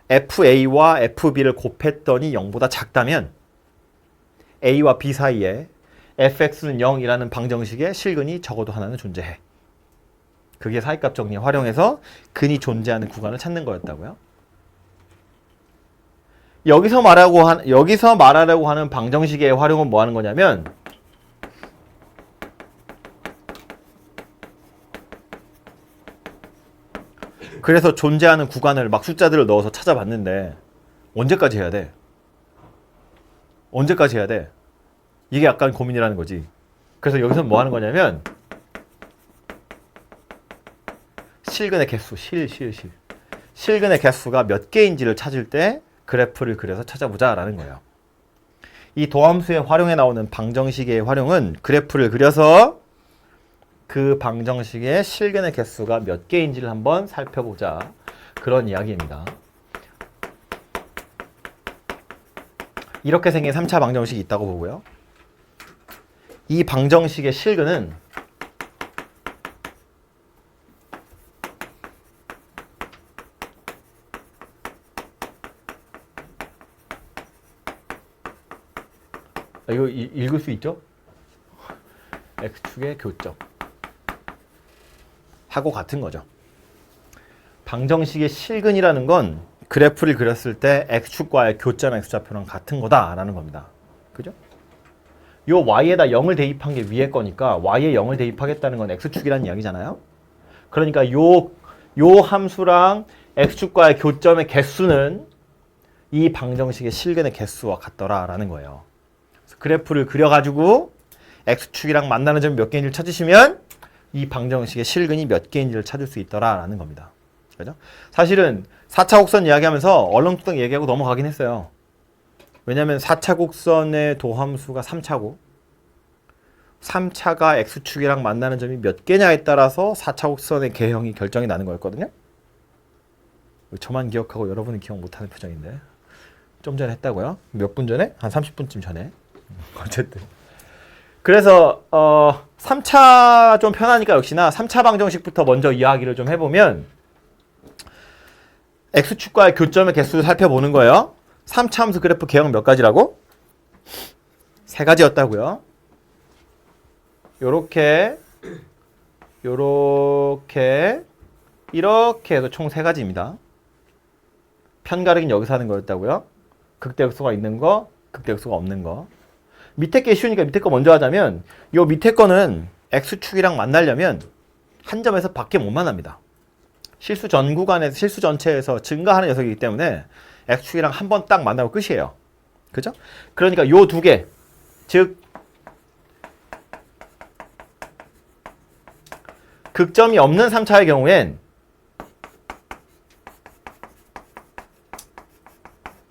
FA와 FB를 곱했더니 0보다 작다면 A와 B 사이에 fx는 0이라는 방정식의 실근이 적어도 하나는 존재해. 그게 사이값 정리 활용해서 근이 존재하는 구간을 찾는 거였다고요. 여기서 말하려고 하는 방정식의 활용은 뭐 하는 거냐면, 그래서 존재하는 구간을 막 숫자들을 넣어서 찾아봤는데 언제까지 해야 돼? 언제까지 해야 돼? 이게 약간 고민이라는 거지. 그래서 여기서 뭐 하는 거냐면 실근의 개수, 실근의 개수가 몇 개인지를 찾을 때 그래프를 그려서 찾아보자라는 거예요. 이 도함수의 활용에 나오는 방정식의 활용은 그래프를 그려서 그 방정식의 실근의 개수가 몇 개인지를 한번 살펴보자, 그런 이야기입니다. 이렇게 생긴 3차 방정식이 있다고 보고요. 이 방정식의 실근은 이거 읽을 수 있죠? X축의 교점 하고 같은 거죠. 방정식의 실근이라는 건 그래프를 그렸을 때 X축과의 교점 X좌표랑 같은 거다라는 겁니다. 그죠? 요 Y에다 0을 대입한 게 위에 거니까 Y에 0을 대입하겠다는 건 X축이라는 이야기잖아요. 그러니까 요 함수랑 X축과의 교점의 개수는 이 방정식의 실근의 개수와 같더라라는 거예요. 그래프를 그려가지고 X축이랑 만나는 점이 몇 개인지를 찾으시면 이 방정식의 실근이 몇 개인지를 찾을 수 있더라라는 겁니다. 그죠? 사실은 4차 곡선 이야기하면서 얼렁뚱땅 얘기하고 넘어가긴 했어요. 왜냐면 4차 곡선의 도함수가 3차고 3차가 X축이랑 만나는 점이 몇 개냐에 따라서 4차 곡선의 개형이 결정이 나는 거였거든요. 저만 기억하고 여러분은 기억 못하는 표정인데 좀 전에 했다고요? 몇 분 전에? 한 30분쯤 전에. 어쨌든 그래서 3차 좀 편하니까 역시나 3차 방정식부터 먼저 이야기를 좀 해보면 X축과의 교점의 개수를 살펴보는 거예요. 3차 함수 그래프 개형 몇 가지라고? 3가지였다고요. 요렇게 이렇게 해서 총 3가지입니다. 편가르기는 여기서 하는 거였다고요. 극대역수가 있는 거, 극대역수가 없는 거. 밑에 게 쉬우니까 밑에 거 먼저 하자면 요 밑에 거는 X축이랑 만나려면 한 점에서 밖에 못 만납니다. 실수 전 구간에서 실수 전체에서 증가하는 녀석이기 때문에 X축이랑 한 번 딱 만나고 끝이에요. 그죠? 그러니까 요 두 개, 즉 극점이 없는 3차의 경우엔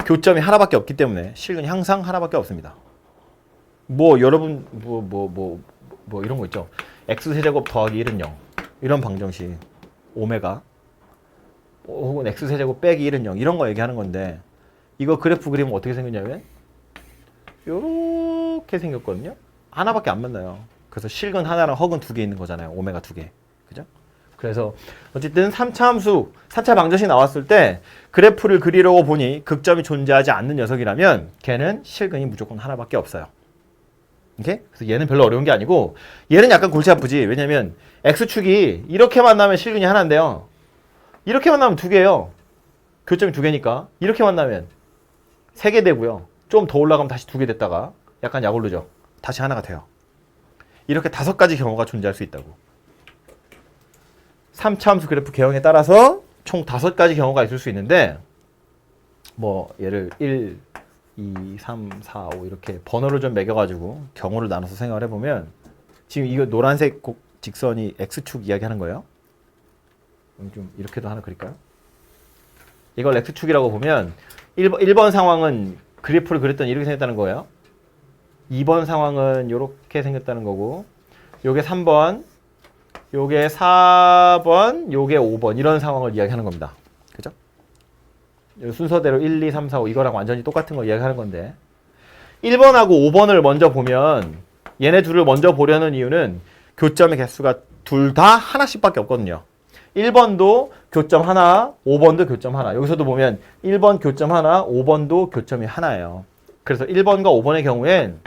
교점이 하나밖에 없기 때문에 실근이 항상 하나밖에 없습니다. 뭐 여러분 뭐 이런 거 있죠. X세제곱 더하기 1은 0 이런 방정식 오메가 혹은 X세제곱 빼기 1은 0 이런 거 얘기하는 건데 이거 그래프 그리면 어떻게 생겼냐면 요렇게 생겼거든요. 하나밖에 안 만나요. 그래서 실근 하나랑 허근 2개 있는 거잖아요. 오메가 2개. 그죠? 그래서 어쨌든 3차 함수, 4차 방정식 나왔을 때 그래프를 그리려고 보니 극점이 존재하지 않는 녀석이라면 걔는 실근이 무조건 하나밖에 없어요. 오케이? 그래서 얘는 별로 어려운 게 아니고 얘는 약간 골치 아프지. 왜냐면 x축이 이렇게 만나면 실근이 하나인데요. 이렇게 만나면 두 개예요. 교점이 두 개니까. 이렇게 만나면 세 개 되고요. 좀 더 올라가면 다시 두 개 됐다가 약간 약 오르죠. 다시 하나가 돼요. 이렇게 5가지 경우가 존재할 수 있다고. 3차 함수 그래프 개형에 따라서 총 5가지 경우가 있을 수 있는데 뭐 얘를 1, 2, 3, 4, 5 이렇게 번호를 좀 매겨가지고 경우를 나눠서 생각을 해보면 지금 이거 노란색 직선이 x축 이야기하는 거예요. 좀 이렇게도 하나 그릴까요? 이걸 x축이라고 보면 1번 상황은 그래프를 그렸더니 이렇게 생겼다는 거예요. 2번 상황은 이렇게 생겼다는 거고 요게 3번, 요게 4번, 요게 5번 이런 상황을 이야기하는 겁니다. 그죠? 순서대로 1, 2, 3, 4, 5 이거랑 완전히 똑같은 걸 이야기하는 건데 1번하고 5번을 먼저 보면 얘네 둘을 먼저 보려는 이유는 교점의 개수가 둘 다 하나씩밖에 없거든요. 1번도 교점 하나, 5번도 교점 하나. 여기서도 보면 1번 교점 하나, 5번도 교점이 하나예요. 그래서 1번과 5번의 경우엔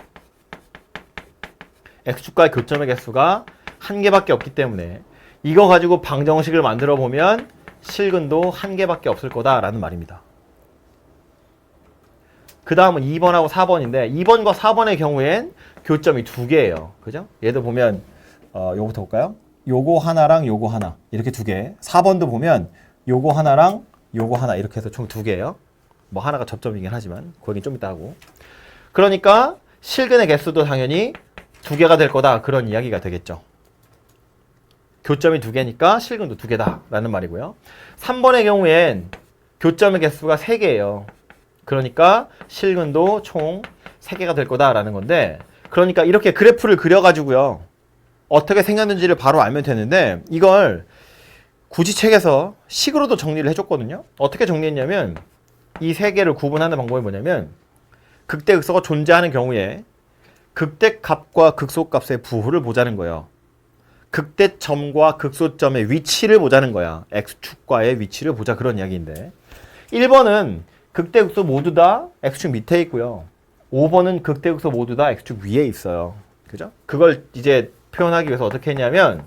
x축과의 교점의 개수가 한 개밖에 없기 때문에 이거 가지고 방정식을 만들어 보면 실근도 한 개밖에 없을 거다라는 말입니다. 그 다음은 2번하고 4번인데 2번과 4번의 경우엔 교점이 두 개예요. 그죠? 얘도 보면 요거부터 볼까요? 요거 하나랑 요거 하나 이렇게 두 개. 4번도 보면 요거 하나랑 요거 하나 이렇게 해서 총 두 개예요. 뭐 하나가 접점이긴 하지만 그 얘기는 좀 이따 하고. 그러니까 실근의 개수도 당연히 두 개가 될 거다 그런 이야기가 되겠죠. 교점이 두 개니까 실근도 두 개다 라는 말이고요. 3번의 경우엔 교점의 개수가 3개예요. 그러니까 실근도 총 3개가 될 거다 라는 건데 그러니까 이렇게 그래프를 그려가지고요. 어떻게 생겼는지를 바로 알면 되는데 이걸 굳이 책에서 식으로도 정리를 해줬거든요. 어떻게 정리했냐면 이 3개를 구분하는 방법이 뭐냐면 극대극소가 존재하는 경우에 극대값과 극소값의 부호를 보자는 거예요. 극대점과 극소점의 위치를 보자는 거야. x축과의 위치를 보자 그런 이야기인데 1번은 극대극소 모두 다 x축 밑에 있고요. 5번은 극대극소 모두 다 x축 위에 있어요. 그죠? 그걸 이제 표현하기 위해서 어떻게 했냐면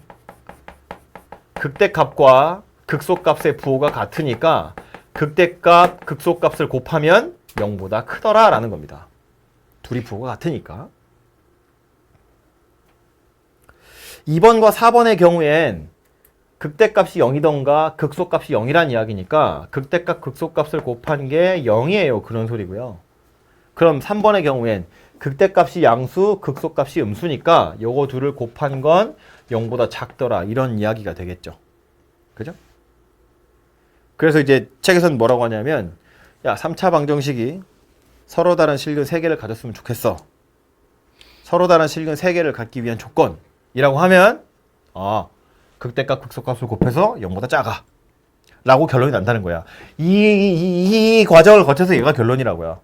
극대값과 극소값의 부호가 같으니까 극대값, 극소값을 곱하면 0보다 크더라 라는 겁니다. 둘이 부호가 같으니까. 2번과 4번의 경우엔 극대값이 0이던가 극소값이 0이란 이야기니까 극대값, 극소값을 곱한 게 0이에요. 그런 소리고요. 그럼 3번의 경우엔 극대값이 양수, 극소값이 음수니까 요거 둘을 곱한 건 0보다 작더라. 이런 이야기가 되겠죠. 그죠? 그래서 이제 책에서는 뭐라고 하냐면 야, 3차 방정식이 서로 다른 실근 3개를 가졌으면 좋겠어. 서로 다른 실근 3개를 갖기 위한 조건이라고 하면 극대값, 극소값을 곱해서 0보다 작아. 라고 결론이 난다는 거야. 이 과정을 거쳐서 얘가 결론이라고요.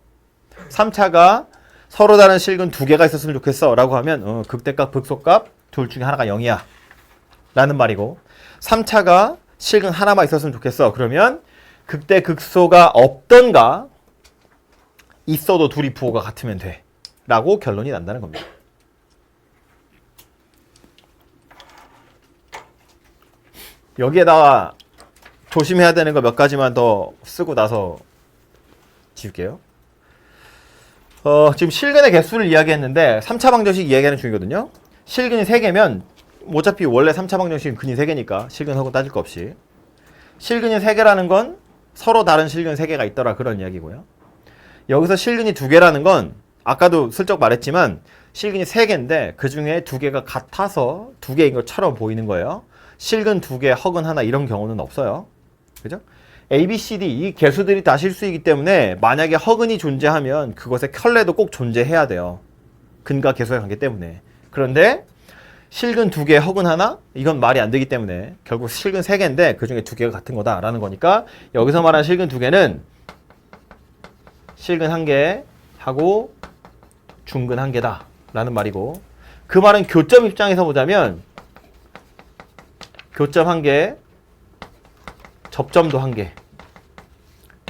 3차가 서로 다른 실근 2개가 있었으면 좋겠어 라고 하면 극대값, 극소값 둘 중에 하나가 0이야 라는 말이고 3차가 실근 하나만 있었으면 좋겠어 그러면 극대, 극소가 없던가 있어도 둘이 부호가 같으면 돼 라고 결론이 난다는 겁니다. 여기에다가 조심해야 되는 거 몇 가지만 더 쓰고 나서 지울게요. 지금 실근의 개수를 이야기했는데 3차 방정식 이야기하는 중이거든요. 실근이 3개면 어차피 원래 3차 방정식은 근이 3개니까 실근하고 따질 거 없이 실근이 3개라는 건 서로 다른 실근 3개가 있더라 그런 이야기고요. 여기서 실근이 2개라는 건 아까도 슬쩍 말했지만 실근이 3개인데 그 중에 2개가 같아서 2개인 것처럼 보이는 거예요. 실근 2개, 허근 하나 이런 경우는 없어요. 그죠? A, B, C, D 이 개수들이 다 실수이기 때문에 만약에 허근이 존재하면 그것의 켤레도 꼭 존재해야 돼요. 근과 개수의 관계 때문에. 그런데 실근 2개, 허근 하나? 이건 말이 안 되기 때문에 결국 실근 3개인데 그 중에 2개가 같은 거다라는 거니까 여기서 말하는 실근 2개는 실근 1개 하고 중근 1개다 라는 말이고 그 말은 교점 입장에서 보자면 교점 1개, 접점도 1개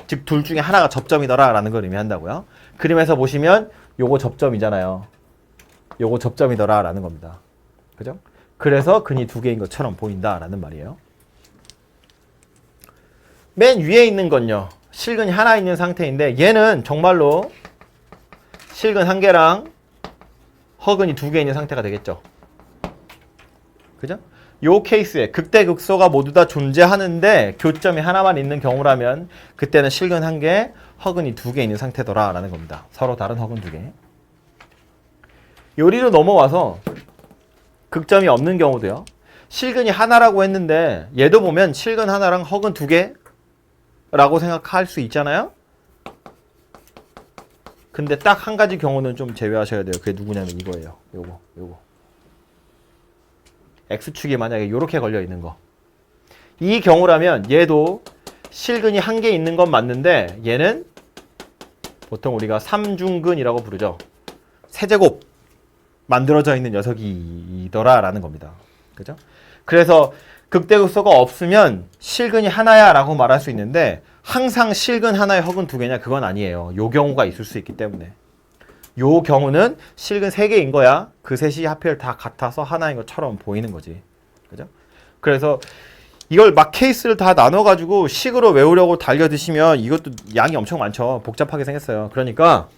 즉 둘 중에 하나가 접점이더라 라는 걸 의미한다고요. 그림에서 보시면 요거 접점이잖아요. 요거 접점이더라 라는 겁니다. 그죠? 그래서 근이 두 개인 것처럼 보인다 라는 말이에요. 맨 위에 있는 건요. 실근이 하나 있는 상태인데 얘는 정말로 실근 한 개랑 허근이 두 개 있는 상태가 되겠죠. 그죠? 요 케이스에 극대극소가 모두 다 존재하는데 교점이 하나만 있는 경우라면 그때는 실근 한 개, 허근이 두 개 있는 상태더라 라는 겁니다. 서로 다른 허근 두 개. 요리로 넘어와서 극점이 없는 경우도요. 실근이 하나라고 했는데 얘도 보면 실근 하나랑 허근 두 개라고 생각할 수 있잖아요. 근데 딱 한 가지 경우는 좀 제외하셔야 돼요. 그게 누구냐면 이거예요. 요거. X축이 만약에 이렇게 걸려 있는 거. 이 경우라면 얘도 실근이 한 개 있는 건 맞는데 얘는 보통 우리가 3중근이라고 부르죠. 세제곱 만들어져 있는 녀석이더라 라는 겁니다. 그죠? 그래서 극대극소가 없으면 실근이 하나야 라고 말할 수 있는데 항상 실근 하나에 허근 두 개냐 그건 아니에요. 요 경우가 있을 수 있기 때문에 요 경우는 실근 세 개인 거야. 그 셋이 하필 다 같아서 하나인 것처럼 보이는 거지. 그죠? 그래서 이걸 막 케이스를 다 나눠가지고 식으로 외우려고 달려드시면 이것도 양이 엄청 많죠. 복잡하게 생겼어요. 그러니까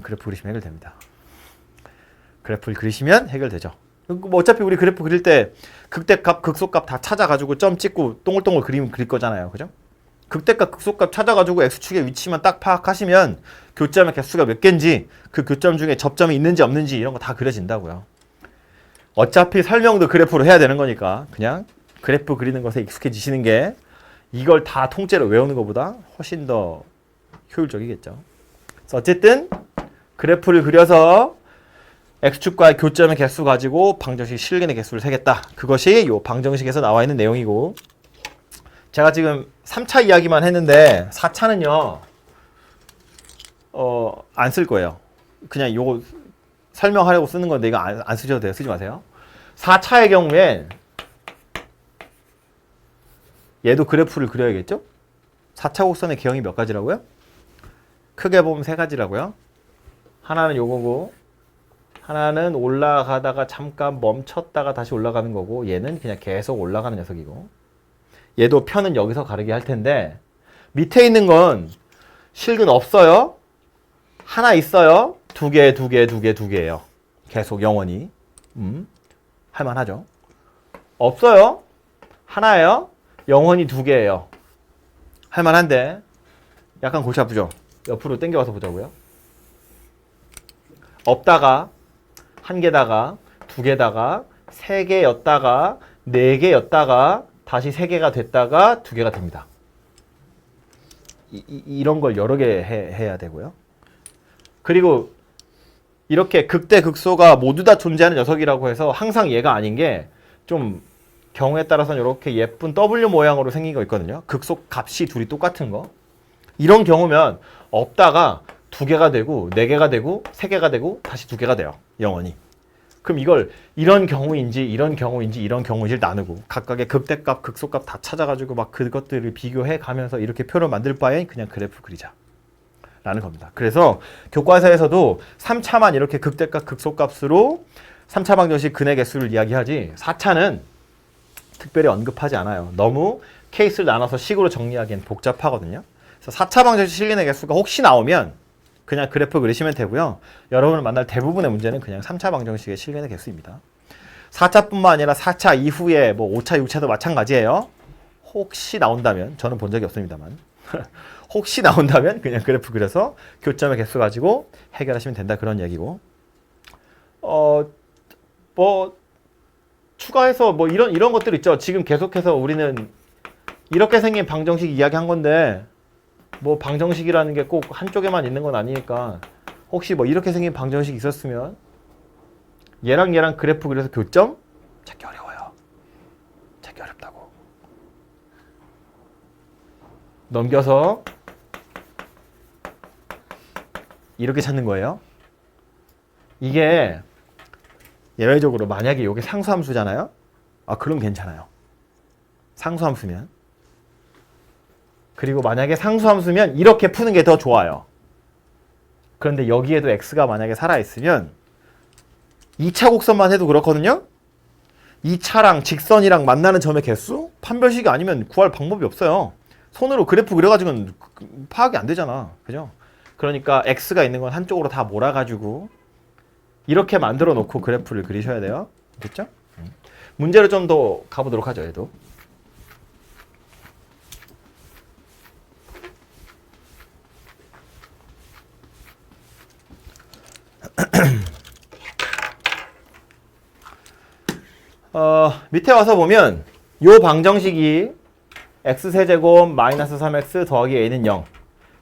그래프 그리시면 해결됩니다. 그래프를 그리시면 해결되죠. 뭐 어차피 우리 그래프 그릴 때 극대값, 극소값 다 찾아가지고 점 찍고 동글동글 그림 그릴 거잖아요. 그죠? 극대값, 극소값 찾아가지고 X축의 위치만 딱 파악하시면 교점의 개수가 몇 개인지 그 교점 중에 접점이 있는지 없는지 이런 거 다 그려진다고요. 어차피 설명도 그래프로 해야 되는 거니까 그냥 그래프 그리는 것에 익숙해지시는 게 이걸 다 통째로 외우는 것보다 훨씬 더 효율적이겠죠. 그래서 어쨌든 그래프를 그려서 X축과의 교점의 개수 가지고 방정식 실근의 개수를 세겠다. 그것이 이 방정식에서 나와 있는 내용이고 제가 지금 3차 이야기만 했는데 4차는요. 안 쓸 거예요. 그냥 요거 설명하려고 쓰는 건데 이거 안 쓰셔도 돼요. 쓰지 마세요. 4차의 경우엔 얘도 그래프를 그려야겠죠? 4차 곡선의 개형이 몇 가지라고요? 크게 보면 세 가지라고요. 하나는 요거고 하나는 올라가다가 잠깐 멈췄다가 다시 올라가는 거고 얘는 그냥 계속 올라가는 녀석이고 얘도 편은 여기서 가르게 할 텐데 밑에 있는 건 실근 없어요. 하나 있어요. 두 개예요. 계속 영원히. 할만하죠. 없어요. 하나예요. 영원히 두 개예요. 할만한데 약간 골치 아프죠. 옆으로 당겨와서 보자고요. 없다가 한 개다가 두 개다가 세 개였다가 네 개였다가 다시 세 개가 됐다가 두 개가 됩니다. 이런 걸 여러 개 해야 되고요. 그리고 이렇게 극대 극소가 모두 다 존재하는 녀석이라고 해서 항상 얘가 아닌 게 좀 경우에 따라서는 이렇게 예쁜 W 모양으로 생긴 거 있거든요. 극소 값이 둘이 똑같은 거. 이런 경우면 없다가 두 개가 되고 네 개가 되고 세 개가 되고 다시 두 개가 돼요. 영원히. 그럼 이걸 이런 경우인지 이런 경우인지 이런 경우인지를 나누고 각각의 극대값, 극소값 다 찾아가지고 막 그것들을 비교해 가면서 이렇게 표를 만들 바엔 그냥 그래프 그리자 라는 겁니다. 그래서 교과서에서도 3차만 이렇게 극대값, 극소값으로 3차 방정식 근의 개수를 이야기하지 4차는 특별히 언급하지 않아요. 너무 케이스를 나눠서 식으로 정리하기엔 복잡하거든요. 그래서 4차 방정식 실근의 개수가 혹시 나오면 그냥 그래프 그리시면 되고요. 여러분을 만날 대부분의 문제는 그냥 3차 방정식의 실근의 개수입니다. 4차뿐만 아니라 4차 이후에 뭐 5차, 6차도 마찬가지예요. 혹시 나온다면, 저는 본 적이 없습니다만 혹시 나온다면 그냥 그래프 그려서 교점의 개수 가지고 해결하시면 된다 그런 얘기고 뭐 추가해서 뭐 이런 것들 있죠. 지금 계속해서 우리는 이렇게 생긴 방정식 이야기한 건데 뭐 방정식이라는 게 꼭 한쪽에만 있는 건 아니니까 혹시 뭐 이렇게 생긴 방정식 있었으면 얘랑 그래프 그려서 교점? 찾기 어려워요. 찾기 어렵다고. 넘겨서 이렇게 찾는 거예요. 이게 예외적으로 만약에 이게 상수함수잖아요. 그럼 괜찮아요. 상수함수면. 그리고 만약에 상수함수면 이렇게 푸는 게 더 좋아요. 그런데 여기에도 x가 만약에 살아있으면 2차 곡선만 해도 그렇거든요. 2차랑 직선이랑 만나는 점의 개수? 판별식이 아니면 구할 방법이 없어요. 손으로 그래프 그려가지고는 파악이 안 되잖아. 그죠? 그러니까 x가 있는 건 한쪽으로 다 몰아가지고 이렇게 만들어 놓고 그래프를 그리셔야 돼요. 됐죠? 문제를 좀 더 가보도록 하죠. 얘도. 밑에 와서 보면 요 방정식이 x세제곱 마이너스 3x 더하기 a는 0.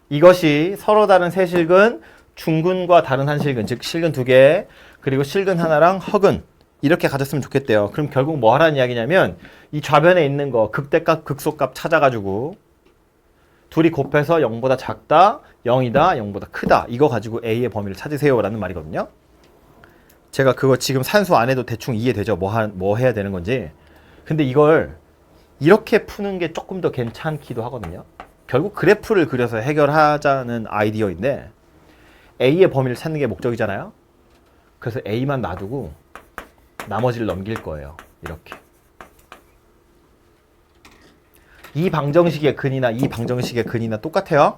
이것이 서로 다른 세 실근, 중근과 다른 한 실근, 즉 실근 2개, 그리고 실근 하나랑 허근 이렇게 가졌으면 좋겠대요. 그럼 결국 뭐 하라는 이야기냐면 이 좌변에 있는 거 극대값, 극소값 찾아가지고 둘이 곱해서 0보다 작다, 0이다, 0보다 크다 이거 가지고 a의 범위를 찾으세요 라는 말이거든요. 제가 그거 지금 산수 안 해도 대충 이해되죠? 뭐 해야 되는 건지. 근데 이걸 이렇게 푸는 게 조금 더 괜찮기도 하거든요. 결국 그래프를 그려서 해결하자는 아이디어인데 A의 범위를 찾는 게 목적이잖아요. 그래서 A만 놔두고 나머지를 넘길 거예요. 이렇게. 이 방정식의 근이나 이 방정식의 근이나 똑같아요.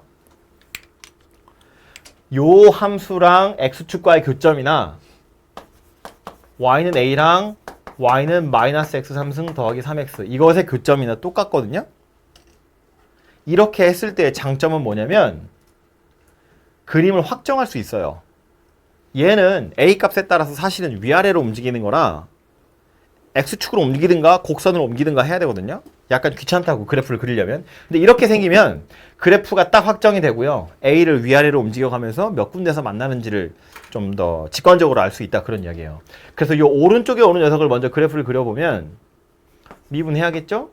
요 함수랑 x축과의 교점이나 y는 a랑 y는 마이너스 x 3승 더하기 3x 이것의 교점이나 똑같거든요. 이렇게 했을 때의 장점은 뭐냐면 그림을 확정할 수 있어요. 얘는 a 값에 따라서 사실은 위아래로 움직이는 거라 x축으로 옮기든가 곡선으로 옮기든가 해야 되거든요. 약간 귀찮다고 그래프를 그리려면. 근데 이렇게 생기면 그래프가 딱 확정이 되고요. a를 위아래로 움직여가면서 몇 군데서 만나는지를 좀 더 직관적으로 알 수 있다 그런 이야기예요. 그래서 이 오른쪽에 오는 녀석을 먼저 그래프를 그려보면 미분해야겠죠?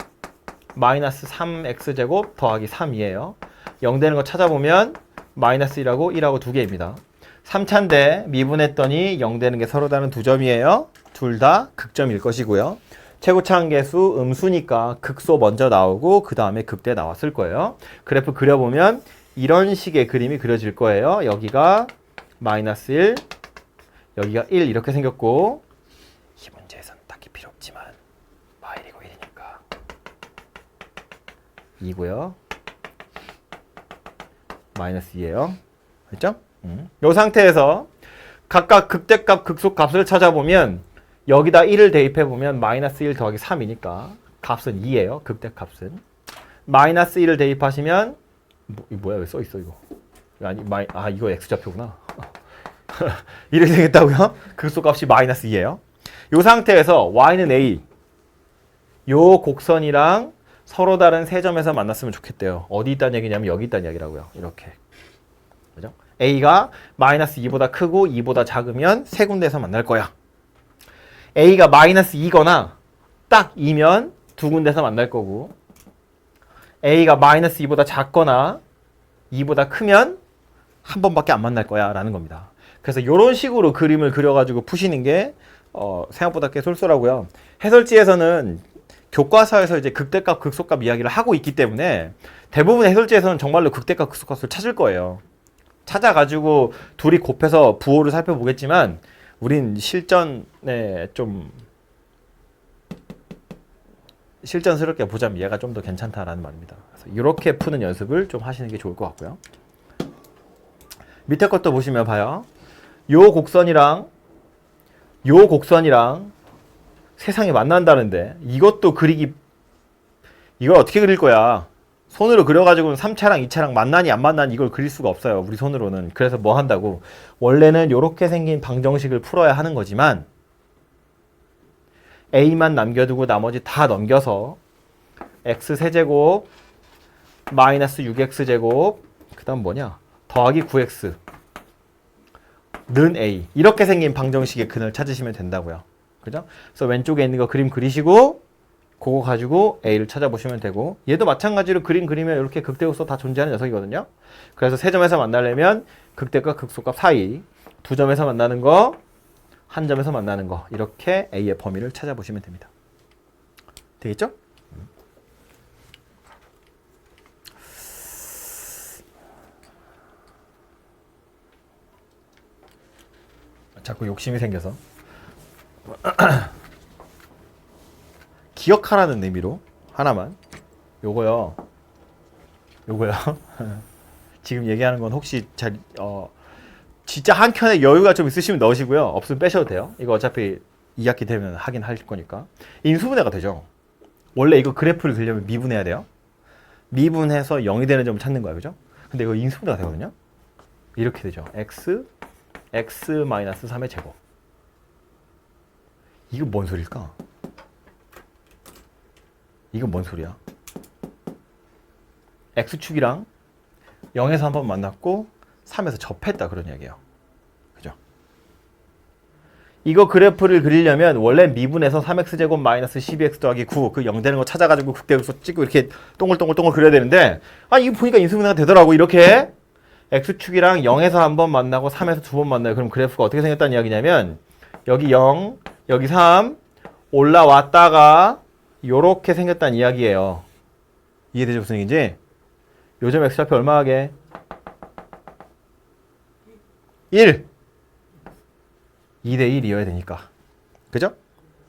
마이너스 3x제곱 더하기 3이에요. 0 되는 거 찾아보면 마이너스 1하고 1하고 2개입니다. 3차인데 미분했더니 0 되는 게 서로 다른 두 점이에요. 둘 다 극점일 것이고요. 최고차 한계수 음수니까 극소 먼저 나오고 그 다음에 극대 나왔을 거예요. 그래프 그려보면 이런 식의 그림이 그려질 거예요. 여기가 마이너스 1, 여기가 1 이렇게 생겼고 이 문제에서는 딱히 필요 없지만 마일이고 1이니까 2고요. 마이너스 2예요. 됐죠? 이 상태에서 각각 극대값, 극소값을 찾아보면 여기다 1을 대입해보면 마이너스 1 더하기 3이니까 값은 2예요. 극대값은. 마이너스 1을 대입하시면 이거 뭐야? 왜 써있어 이거? 아니, 이거 x좌표구나. 이렇게 생겼다고요? 극소값이 마이너스 2예요. 이 상태에서 y는 a 요 곡선이랑 서로 다른 세 점에서 만났으면 좋겠대요. 어디 있다는 얘기냐면 여기 있다는 얘기라고요. 이렇게. 그죠? a가 마이너스 2보다 크고 2보다 작으면 세 군데에서 만날 거야. a가 마이너스 2거나 딱 2면 두 군데서 만날 거고 a가 마이너스 2보다 작거나 2보다 크면 한 번밖에 안 만날 거야 라는 겁니다. 그래서 이런 식으로 그림을 그려가지고 푸시는 게 생각보다 꽤 쏠쏠하고요. 해설지에서는 교과서에서 이제 극대값, 극소값 이야기를 하고 있기 때문에 대부분 해설지에서는 정말로 극대값, 극소값을 찾을 거예요. 찾아가지고 둘이 곱해서 부호를 살펴보겠지만 우린 실전에 좀 실전스럽게 보자면 얘가 좀 더 괜찮다라는 말입니다. 그래서 이렇게 푸는 연습을 좀 하시는 게 좋을 것 같고요. 밑에 것도 보시면 봐요. 요 곡선이랑 세상이 만난다는데 이것도 그리기 이걸 어떻게 그릴 거야? 손으로 그려가지고는 3차랑 2차랑 만나니 안 만나니 이걸 그릴 수가 없어요. 우리 손으로는. 그래서 뭐 한다고? 원래는 이렇게 생긴 방정식을 풀어야 하는 거지만 a만 남겨두고 나머지 다 넘겨서 x세제곱 마이너스 6x제곱 그 다음 뭐냐? 더하기 9x 는 a 이렇게 생긴 방정식의 근을 찾으시면 된다고요. 그죠? 그래서 왼쪽에 있는 거 그림 그리시고 그거 가지고 a를 찾아보시면 되고 얘도 마찬가지로 그림 그리면 이렇게 극대극소 다 존재하는 녀석이거든요. 그래서 세 점에서 만나려면 극대값 극소값 사이 두 점에서 만나는 거 한 점에서 만나는 거 이렇게 a의 범위를 찾아보시면 됩니다. 되겠죠? 자꾸 욕심이 생겨서 기억하라는 의미로 하나만. 요거요. 지금 얘기하는 건 혹시 진짜 한 켠에 여유가 좀 있으시면 넣으시고요. 없으면 빼셔도 돼요. 이거 어차피 2학기 되면 하긴 할 거니까. 인수분해가 되죠. 원래 이거 그래프를 그리려면 미분해야 돼요. 미분해서 0이 되는 점을 찾는 거야. 그죠? 근데 이거 인수분해가 되거든요. 이렇게 되죠. x-3의 제곱. 이거 뭔 소리일까? 이건 뭔 소리야? x축이랑 0에서 한번 만났고 3에서 접했다 그런 이야기예요. 그죠? 이거 그래프를 그리려면 원래 미분에서 3x제곱 마이너스 12x 더하기 9 그 0 되는 거 찾아가지고 극대극소 찍고 이렇게 동글동글 그려야 되는데 이거 보니까 인수분해가 되더라고. 이렇게 x축이랑 0에서 한번 만나고 3에서 두 번 만나요. 그럼 그래프가 어떻게 생겼다는 이야기냐면 여기 0, 여기 3 올라왔다가 요렇게 생겼다는 이야기예요. 이해되죠? 무슨 얘기인지? 요점 x좌표 얼마 하게? 1! 2대 1이어야 되니까. 그죠?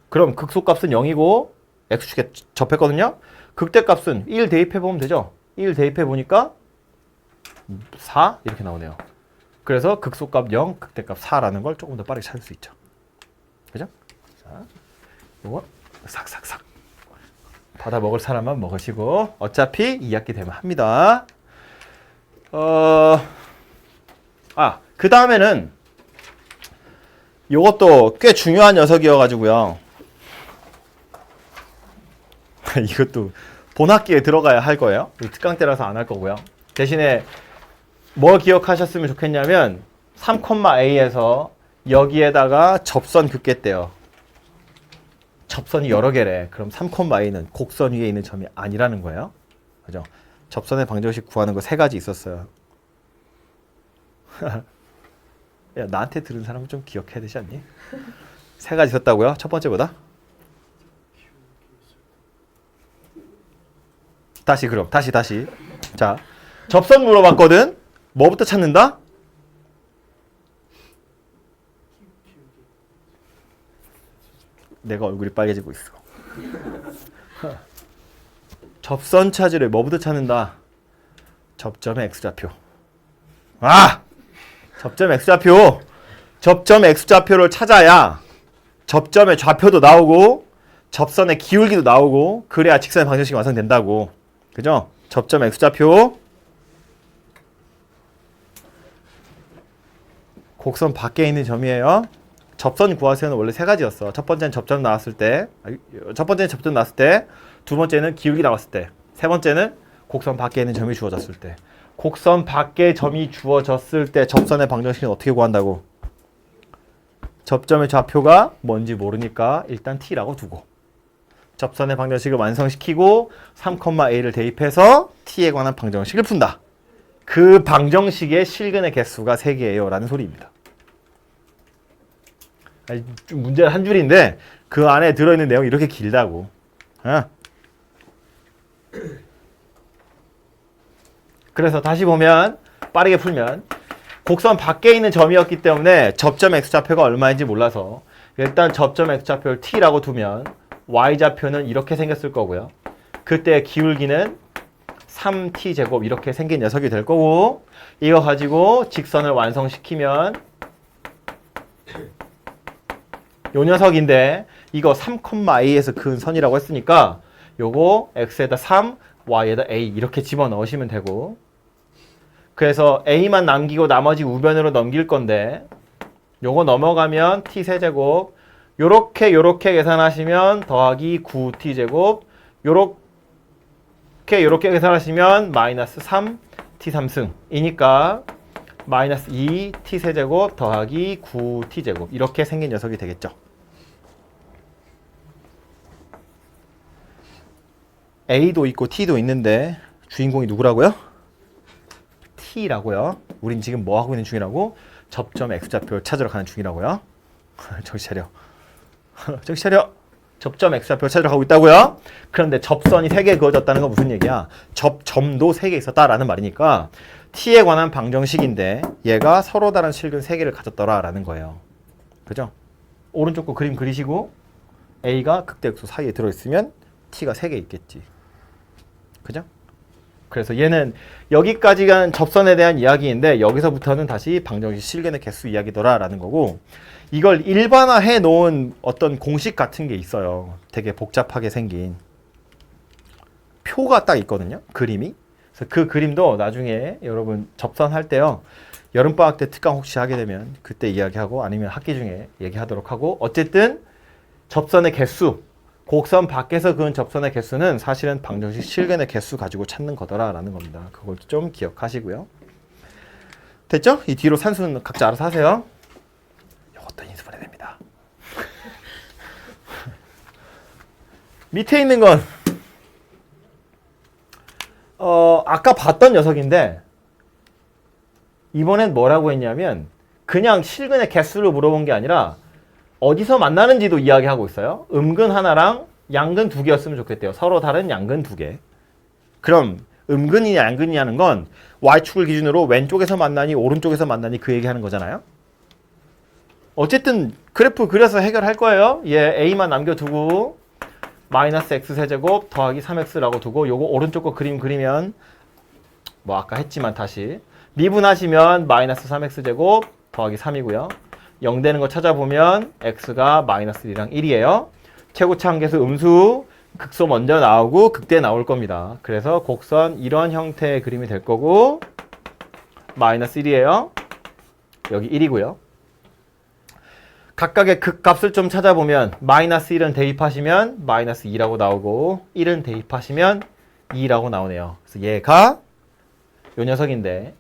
그럼 극소값은 0이고 x축에 접했거든요? 극대값은 1 대입해보면 되죠? 1 대입해보니까 4? 이렇게 나오네요. 그래서 극소값 0, 극대값 4라는 걸 조금 더 빠르게 찾을 수 있죠. 그죠? 자, 요거 싹싹싹 받아 먹을 사람만 먹으시고 어차피 2학기 되면 합니다. 그 다음에는 요것도 꽤 중요한 녀석이어가지고요. 이것도 본학기에 들어가야 할 거예요. 특강 때라서 안 할 거고요. 대신에 뭐 기억하셨으면 좋겠냐면 3,a에서 여기에다가 접선 긋겠대요. 접선이 여러 개래. 그럼 3,a는 곡선 위에 있는 점이 아니라는 거예요. 그죠? 접선의 방정식 구하는 거 3가지 있었어요. 야, 나한테 들은 사람은 좀 기억해야 되지 않니? 3가지 있었다고요? 첫 번째보다? 다시. 자, 접선 물어봤거든? 뭐부터 찾는다? 내가 얼굴이 빨개지고 있어. 접선 찾으래. 뭐부터 찾는다? 접점의 x좌표. 접점 x좌표. 접점 x좌표를 찾아야 접점의 좌표도 나오고 접선의 기울기도 나오고 그래야 직선의 방정식이 완성된다고. 그죠? 접점 x좌표. 곡선 밖에 있는 점이에요. 접선 구하세요는 원래 3가지였어. 첫 번째는 접점 나왔을 때, 두 번째는 기울기 나왔을 때, 세 번째는 곡선 밖에 있는 점이 주어졌을 때. 곡선 밖에 점이 주어졌을 때 접선의 방정식은 어떻게 구한다고? 접점의 좌표가 뭔지 모르니까 일단 t라고 두고 접선의 방정식을 완성시키고 3,a를 대입해서 t에 관한 방정식을 푼다. 그 방정식의 실근의 개수가 3개예요 라는 소리입니다. 문제는 한 줄인데 그 안에 들어있는 내용이 이렇게 길다고. 그래서 다시 보면 빠르게 풀면 곡선 밖에 있는 점이었기 때문에 접점 x좌표가 얼마인지 몰라서 일단 접점 x좌표를 t라고 두면 y좌표는 이렇게 생겼을 거고요. 그때 기울기는 3t제곱 이렇게 생긴 녀석이 될 거고 이거 가지고 직선을 완성시키면 요 녀석인데 이거 3,a에서 그은 선이라고 했으니까 요거 x에다 3, y에다 a 이렇게 집어넣으시면 되고 그래서 a만 남기고 나머지 우변으로 넘길 건데 요거 넘어가면 t세제곱 요렇게 계산하시면 더하기 9t제곱 요렇게 계산하시면 마이너스 3t3승 이니까 마이너스 2t세제곱 더하기 9t제곱 이렇게 생긴 녀석이 되겠죠. A도 있고 T도 있는데 주인공이 누구라고요? T라고요. 우린 지금 뭐 하고 있는 중이라고? 접점 x좌표를 찾으러 가는 중이라고요. 정신 차려. 접점 x좌표를 찾으러 가고 있다고요. 그런데 접선이 3개 그어졌다는 건 무슨 얘기야? 접점도 3개 있었다라는 말이니까 T에 관한 방정식인데 얘가 서로 다른 실근 3개를 가졌더라라는 거예요. 그죠? 오른쪽 거 그림 그리시고 A가 극대역수 사이에 들어있으면 T가 3개 있겠지. 그죠? 그래서 얘는 여기까지가 접선에 대한 이야기인데 여기서부터는 다시 방정식 실근의 개수 이야기더라 라는 거고, 이걸 일반화해 놓은 어떤 공식 같은 게 있어요. 되게 복잡하게 생긴 표가 딱 있거든요. 그림이. 그래서 그 그림도 나중에 여러분 접선할 때요. 여름방학 때 특강 혹시 하게 되면 그때 이야기하고 아니면 학기 중에 얘기하도록 하고, 어쨌든 접선의 개수, 곡선 밖에서 그은 접선의 개수는 사실은 방정식 실근의 개수 가지고 찾는 거더라 라는 겁니다. 그걸 좀 기억하시고요. 됐죠? 이 뒤로 산수는 각자 알아서 하세요. 이것도 인수분해 됩니다. 밑에 있는 건 아까 봤던 녀석인데 이번엔 뭐라고 했냐면 그냥 실근의 개수를 물어본 게 아니라 어디서 만나는지도 이야기하고 있어요. 음근 하나랑 양근 2개였으면 좋겠대요. 서로 다른 양근 2개. 그럼 음근이냐 양근이냐는 건 Y축을 기준으로 왼쪽에서 만나니 오른쪽에서 만나니 그 얘기하는 거잖아요. 어쨌든 그래프 그려서 해결할 거예요. 얘 A만 남겨두고 마이너스 X세제곱 더하기 3X라고 두고 요거 오른쪽 거 그림 그리면 뭐 아까 했지만 다시 미분하시면 마이너스 3X제곱 더하기 3이고요. 0 되는 거 찾아보면 X가 마이너스 1이랑 1이에요. 최고차 한계수 음수 극소 먼저 나오고 극대 나올 겁니다. 그래서 곡선 이런 형태의 그림이 될 거고 마이너스 1이에요. 여기 1이고요. 각각의 극값을 좀 찾아보면 마이너스 1은 대입하시면 마이너스 2라고 나오고 1은 대입하시면 2라고 나오네요. 그래서 얘가 요 녀석인데,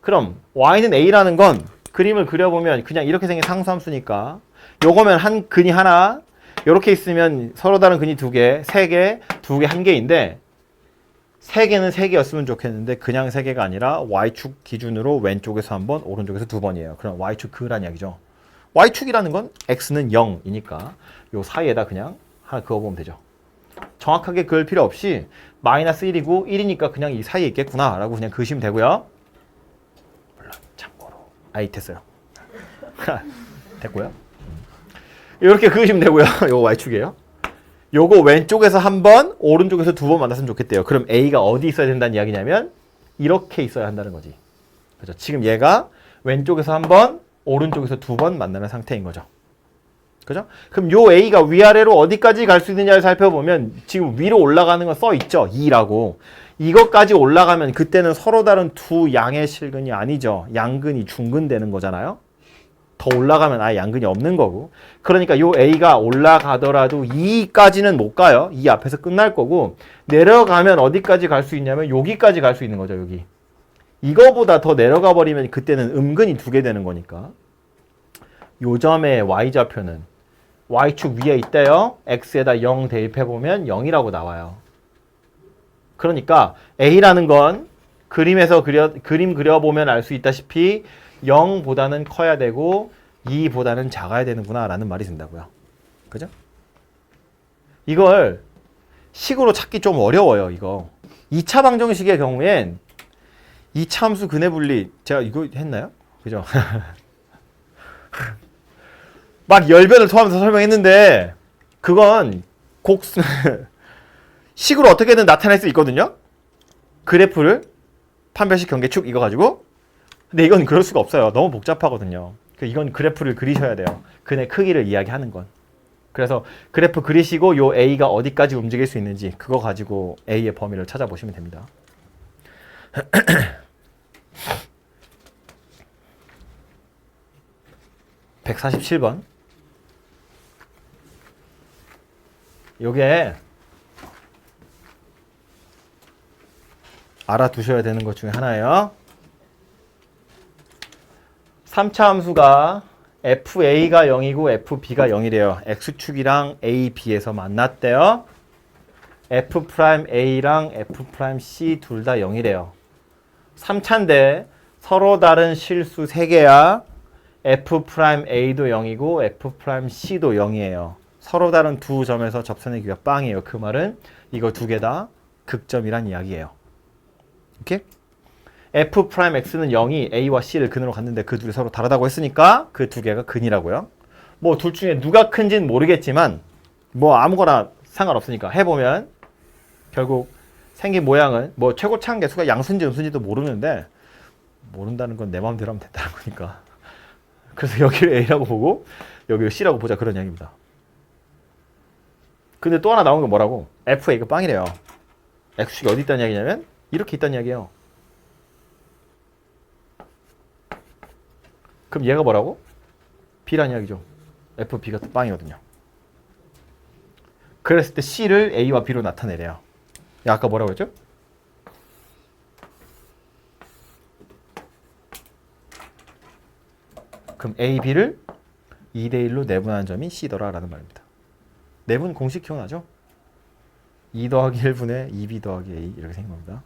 그럼 y는 a라는 건 그림을 그려보면 그냥 이렇게 생긴 상수함수니까 요거면 한 근이 하나, 요렇게 있으면 서로 다른 근이 2개, 3개, 2개, 1개인데 3개는 3개였으면 좋겠는데 그냥 3개가 아니라 y축 기준으로 왼쪽에서 한 번, 오른쪽에서 2번이에요. 그럼 y축 그으란 이야기죠. y축이라는 건 x는 0이니까 요 사이에다 그냥 하나 그어보면 되죠. 정확하게 그을 필요 없이 마이너스 1이고 1이니까 그냥 이 사이에 있겠구나 라고 그냥 그으시면 되고요. 물론 참고로 됐어요. 됐고요. 이렇게 그으시면 되고요. 요거 y축이에요. 요거 왼쪽에서 한 번, 오른쪽에서 2번 만났으면 좋겠대요. 그럼 a가 어디 있어야 된다는 이야기냐면 이렇게 있어야 한다는 거지. 그렇죠? 지금 얘가 왼쪽에서 한 번, 오른쪽에서 2번 만나는 상태인 거죠. 그죠? 그럼 요 A가 위아래로 어디까지 갈 수 있느냐를 살펴보면 지금 위로 올라가는 건 써 있죠. 2라고. 이것까지 올라가면 그때는 서로 다른 두 양의 실근이 아니죠. 양근이 중근 되는 거잖아요. 더 올라가면 아예 양근이 없는 거고. 그러니까 요 A가 올라가더라도 2까지는 못 가요. 2 앞에서 끝날 거고, 내려가면 어디까지 갈 수 있냐면 여기까지 갈 수 있는 거죠. 여기. 이거보다 더 내려가 버리면 그때는 음근이 2개 되는 거니까 요 점의 y좌표는 y축 위에 있대요. x에다 0 대입해보면 0이라고 나와요. 그러니까 a라는 건 그림에서 그림 그려보면 알 수 있다시피 0보다는 커야 되고 2보다는 작아야 되는구나 라는 말이 든다고요. 그죠? 이걸 식으로 찾기 좀 어려워요. 이거 2차 방정식의 경우엔 2차 함수 근해 분리 제가 이거 했나요? 그죠? 막 열변을 토하면서 설명했는데 그건 식으로 어떻게든 나타낼 수 있거든요. 그래프를 판별식 경계축 이거 가지고. 근데 이건 그럴 수가 없어요. 너무 복잡하거든요. 이건 그래프를 그리셔야 돼요. 근의 크기를 이야기하는 건. 그래서 그래프 그리시고 요 A가 어디까지 움직일 수 있는지 그거 가지고 A의 범위를 찾아보시면 됩니다. 147번. 요게 알아두셔야 되는 것 중에 하나예요. 3차 함수가 FA가 0이고 FB가 0이래요. X축이랑 AB에서 만났대요. F'A랑 F'C 둘 다 0이래요. 3차인데 서로 다른 실수 3개야. F'A도 0이고 F'C도 0이에요. 서로 다른 두 점에서 접선의 기가 빵이에요. 그 말은 이거 두 개 다 극점이란 이야기예요. 오케이? F'X는 0이 A와 C를 근으로 갔는데 그 둘이 서로 다르다고 했으니까 그 두 개가 근이라고요. 뭐 둘 중에 누가 큰지는 모르겠지만 뭐 아무거나 상관없으니까 해보면 결국 생긴 모양은 뭐 최고차항 계수가 양수인지 음수인지도 모르는데 모른다는 건 내 마음대로 하면 된다는 거니까. 그래서 여기를 A라고 보고 여기를 C라고 보자 그런 이야기입니다. 근데 또 하나 나온 건 뭐라고? FA가 빵이래요. X축이 어디 있다는 이야기냐면 이렇게 있다는 이야기예요. 그럼 얘가 뭐라고? B라는 이야기죠. FB가 또 빵이거든요. 그랬을 때 C를 A와 B로 나타내래요. 야, 아까 뭐라고 했죠? 그럼 A, B를 2대1로 내분하는 점이 C더라 라는 말입니다. 내분 공식 기억나죠? 2 더하기 1분의 2B 더하기 A 이렇게 생긴 겁니다.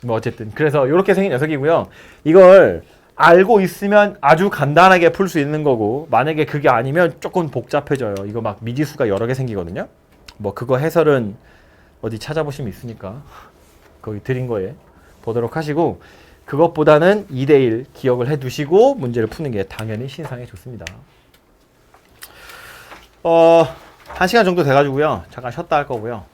뭐 어쨌든 그래서 이렇게 생긴 녀석이고요. 이걸 알고 있으면 아주 간단하게 풀 수 있는 거고 만약에 그게 아니면 조금 복잡해져요. 이거 막 미지수가 여러 개 생기거든요. 뭐 그거 해설은 어디 찾아보시면 있으니까 거기 드린 거에 보도록 하시고 그것보다는 2대1 기억을 해두시고 문제를 푸는 게 당연히 신상에 좋습니다. 1시간 정도 돼가지고요. 잠깐 쉬었다 할 거고요.